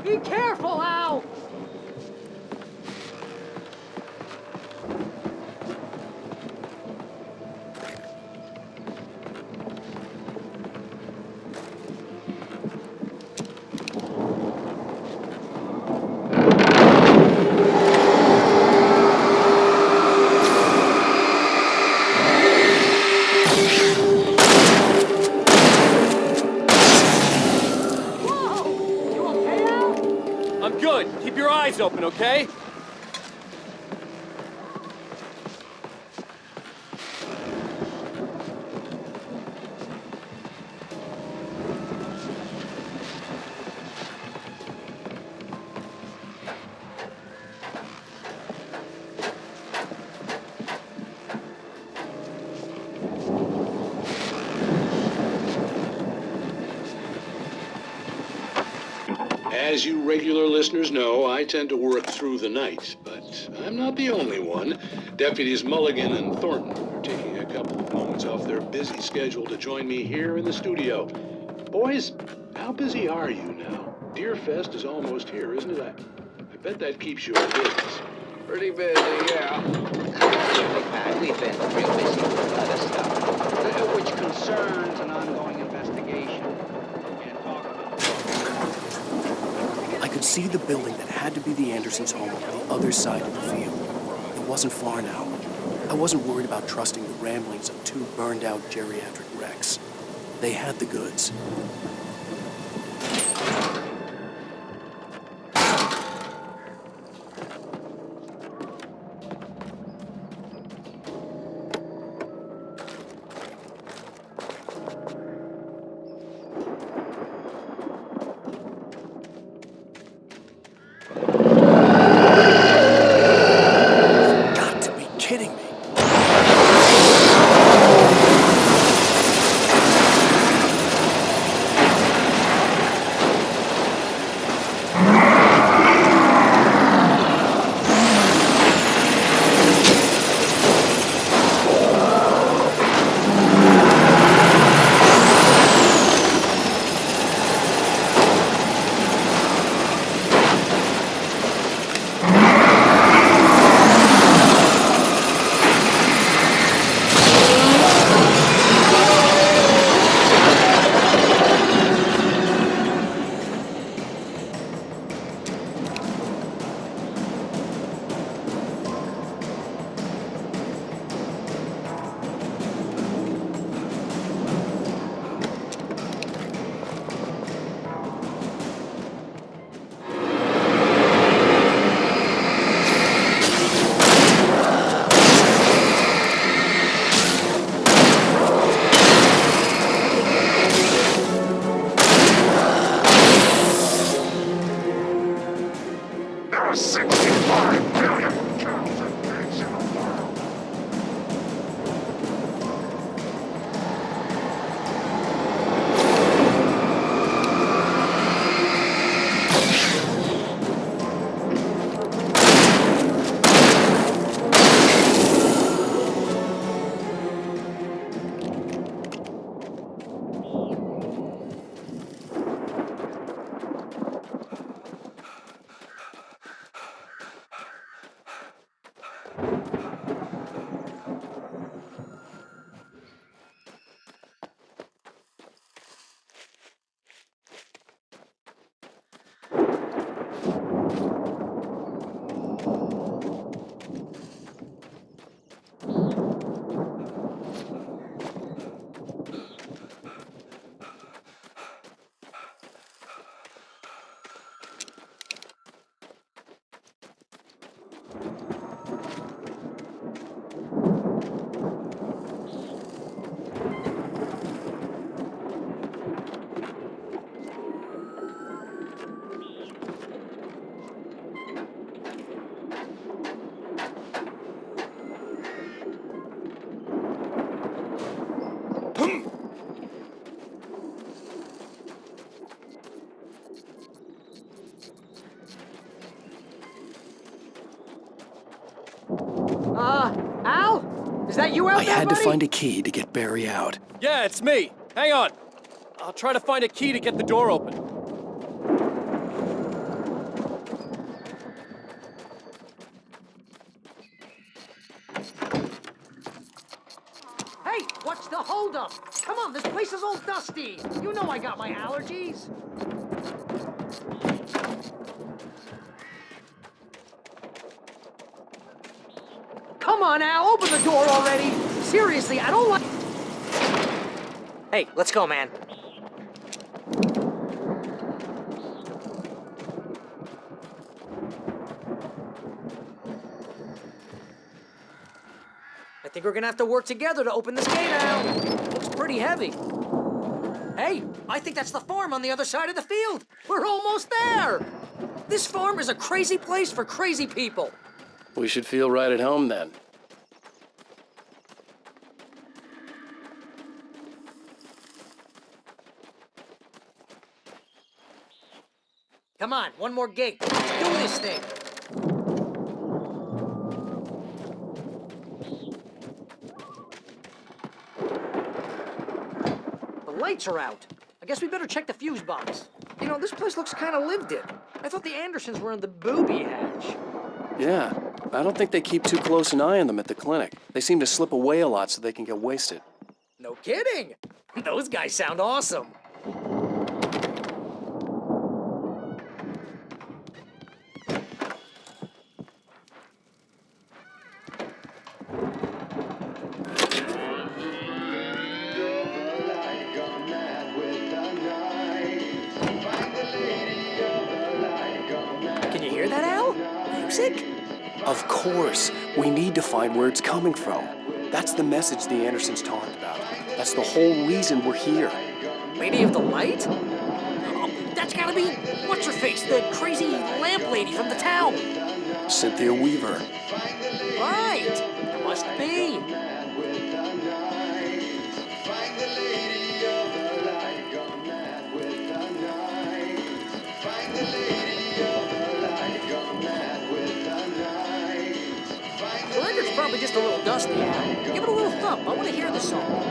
Be careful, Al! Whoa! Good. Keep your eyes open, okay? As you regular listeners know, I tend to work through the night, but I'm not the only one. Deputies Mulligan and Thornton are taking a couple of moments off their busy schedule to join me here in the studio. Boys, how busy are you now? Deerfest is almost here, isn't it? I bet that keeps you in business. Pretty busy, yeah. Big man, we've been real busy with other stuff, which concerns an ongoing investigation. I could see the building that had to be the Andersons' home on the other side of the field. It wasn't far now. I wasn't worried about trusting the ramblings of two burned-out geriatric wrecks. They had the goods. Al? Is that you out there, I had to buddy? find a key to get Barry out. Yeah, it's me. Hang on. I'll try to find a key to get the door open. Hey, what's the holdup? Come on, this place is all dusty. You know I got my allergies. Come on, Al, open the door already. Seriously, I don't like... Hey, let's go, man. think we're gonna have to work together to open this gate, Al. Looks pretty heavy. Hey, I think that's the farm on the other side of the field. We're almost there. This farm is a crazy place for crazy people. We should feel right at home then. Come on, one more gate. Let's do this thing. The lights are out. I guess we better check the fuse box. You know, this place looks kind of lived in. I thought the Andersons were in the booby hatch. Yeah, I don't think they keep too close an eye on them at the clinic. They seem to slip away a lot so they can get wasted. No kidding. Those guys sound awesome. Can you hear that, Al? Music? Of course. We need to find where it's coming from. That's the message the Andersons talked about. That's the whole reason we're here. Lady of the Light? Oh, that's gotta be what's-her-face, the crazy lamp lady from the town. Cynthia Weaver. Right. Must be. The record's probably just a little dusty, Al. Give it a little thump. I want to hear the song.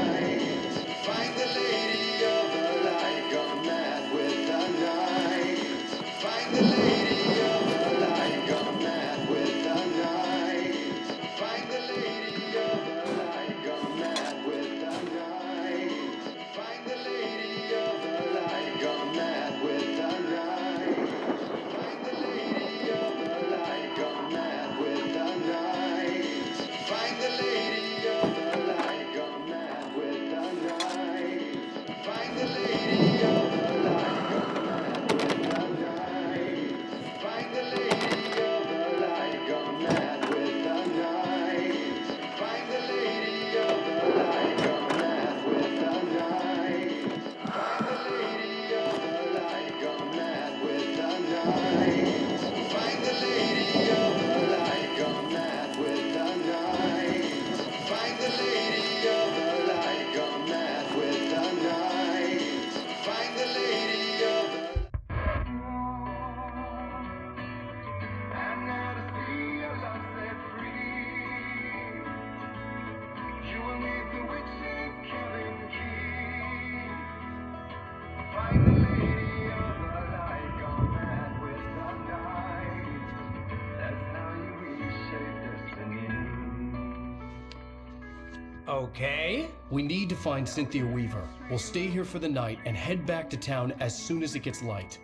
Okay. We need to find Cynthia Weaver. We'll stay here for the night and head back to town as soon as it gets light.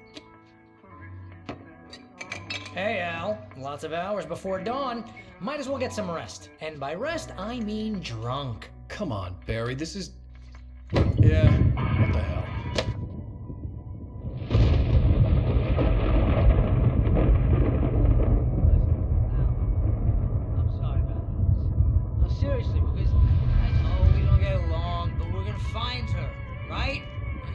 Hey, Al. Lots of hours before dawn. Might as well get some rest. And by rest, I mean drunk. Come on, Barry, this is... Yeah, what the hell? I'm sorry about this. No, seriously, because I know we don't get along, but we're gonna find her, right?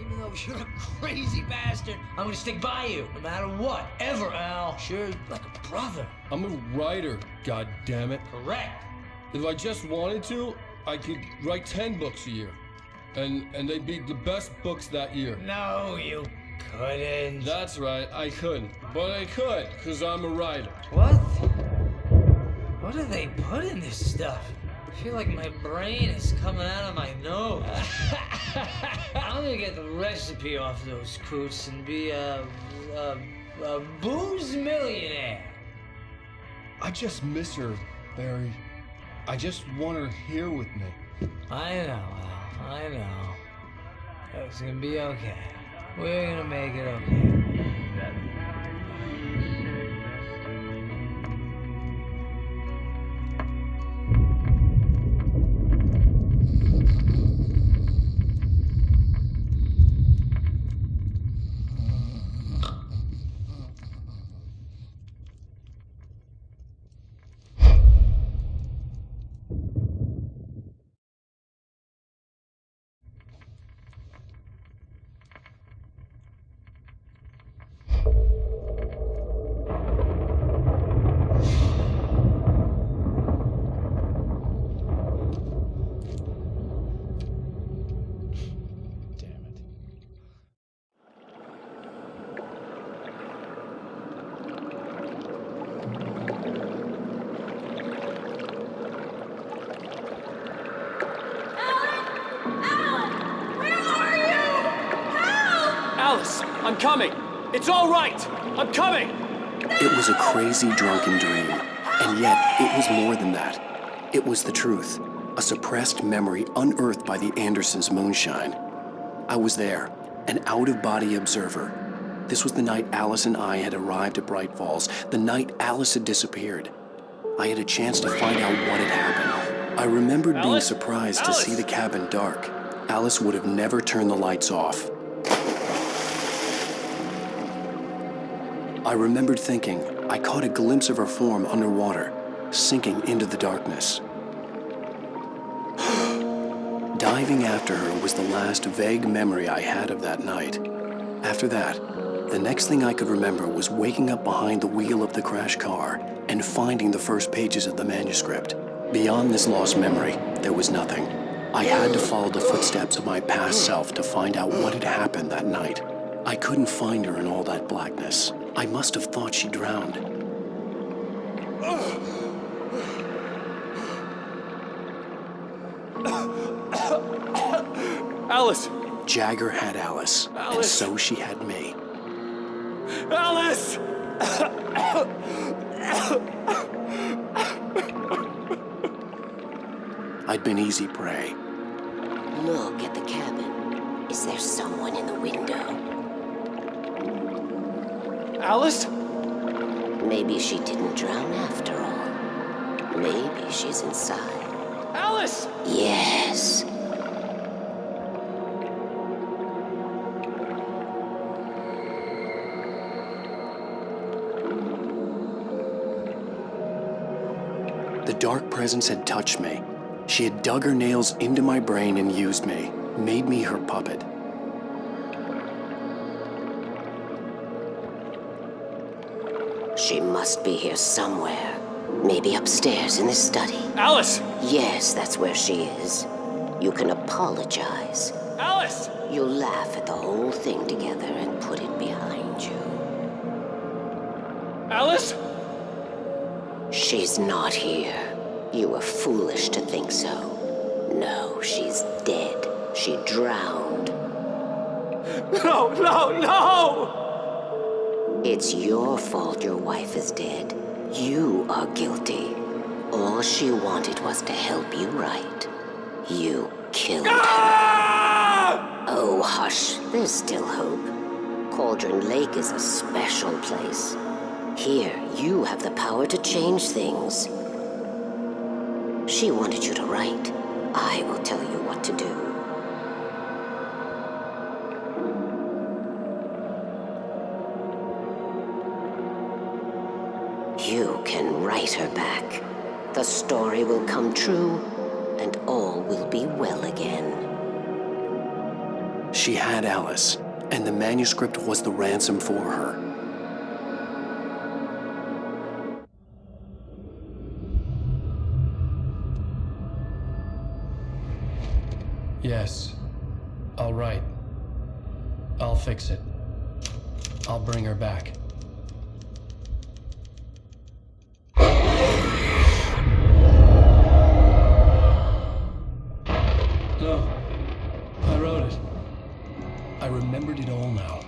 Even though you're a crazy bastard, I'm gonna stick by you, no matter what, ever, Al. Sure, like a brother. I'm a writer, goddammit. Correct. If I just wanted to, I could write 10 books a year. And they'd be the best books that year. No, you couldn't. That's right, I couldn't. But I could, because I'm a writer. What? What do they put in this stuff? I feel like my brain is coming out of my nose. I'm gonna get the recipe off those coots and be a booze millionaire. I just miss her, Barry. I just want her here with me. I know, Al. I know. It's gonna be okay. We're gonna make it okay. I'm coming! It's all right! I'm coming! It was a crazy, drunken dream, and yet it was more than that. It was the truth, a suppressed memory unearthed by the Andersons' moonshine. I was there, an out-of-body observer. This was the night Alice and I had arrived at Bright Falls, the night Alice had disappeared. I had a chance to find out what had happened. I remembered being surprised to see the cabin dark. Alice would have never turned the lights off. I remembered thinking I caught a glimpse of her form underwater, sinking into the darkness. Diving after her was the last vague memory I had of that night. After that, the next thing I could remember was waking up behind the wheel of the crashed car and finding the first pages of the manuscript. Beyond this lost memory, there was nothing. I had to follow the footsteps of my past self to find out what had happened that night. I couldn't find her in all that blackness. I must have thought she drowned. Alice! Jagger had Alice, and so she had me. Alice! I'd been easy prey. Look at the cabin. Is there someone in the window? Alice? Maybe she didn't drown after all. Maybe she's inside. Alice! Yes. The dark presence had touched me. She had dug her nails into my brain and used me, made me her puppet. She must be here somewhere. Maybe upstairs in the study. Alice! Yes, that's where she is. You can apologize. Alice! You'll laugh at the whole thing together and put it behind you. Alice? She's not here. You were foolish to think so. No, she's dead. She drowned. No, no, no! It's your fault your wife is dead. You are guilty. All she wanted was to help you right. You killed her. Oh, hush. There's still hope. Cauldron Lake is a special place. Here, you have the power to change things. She wanted you to write. I will tell you what to do. You can write her back. The story will come true, and all will be well again. She had Alice, and the manuscript was the ransom for her. Yes. I'll write. I'll fix it. I'll bring her back. No. I wrote it. I remembered it all now.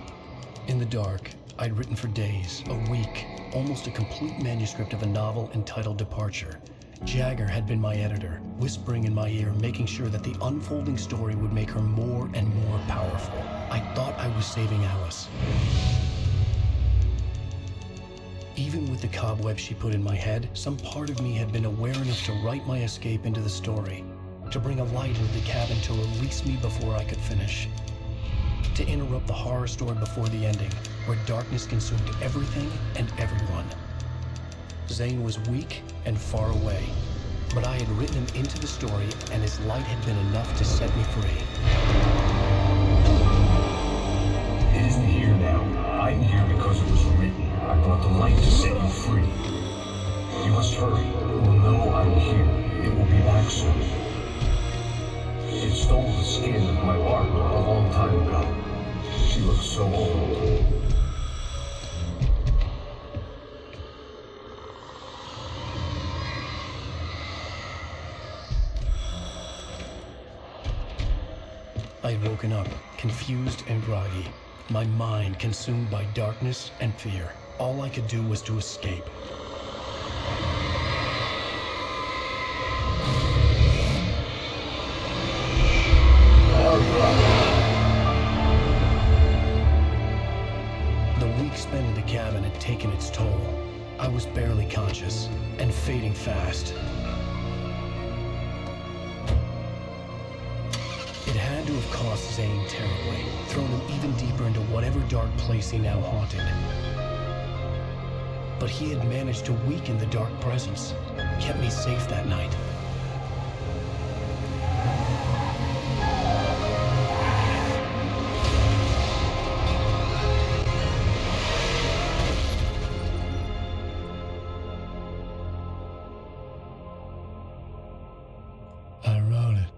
In the dark, I'd written for days, a week, almost a complete manuscript of a novel entitled Departure. Jagger had been my editor, whispering in my ear, making sure that the unfolding story would make her more and more powerful. I thought I was saving Alice. Even with the cobwebs she put in my head, some part of me had been aware enough to write my escape into the story, to bring a light into the cabin to release me before I could finish, to interrupt the horror story before the ending, where darkness consumed everything and everyone. Zane was weak and far away, but I had written him into the story, and his light had been enough to set me free. It isn't here now. I'm here because it was written. I brought the light to set you free. You must hurry. It will know I'm here. It will be back soon. It stole the skin of my Barbara a long time ago. She looks so old. I had woken up, confused and groggy. My mind consumed by darkness and fear. All I could do was to escape. The week spent in the cabin had taken its toll. I was barely conscious and fading fast. It had to have cost Zane terribly, thrown him even deeper into whatever dark place he now haunted. But he had managed to weaken the dark presence, kept me safe that night. I wrote it.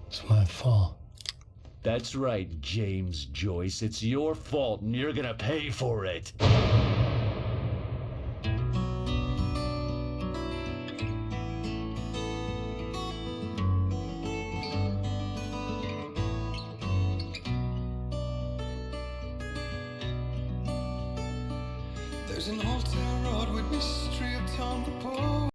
It's my fault. That's right, James Joyce. It's your fault, and you're gonna pay for it. There's an old town road with mystery upon the pole.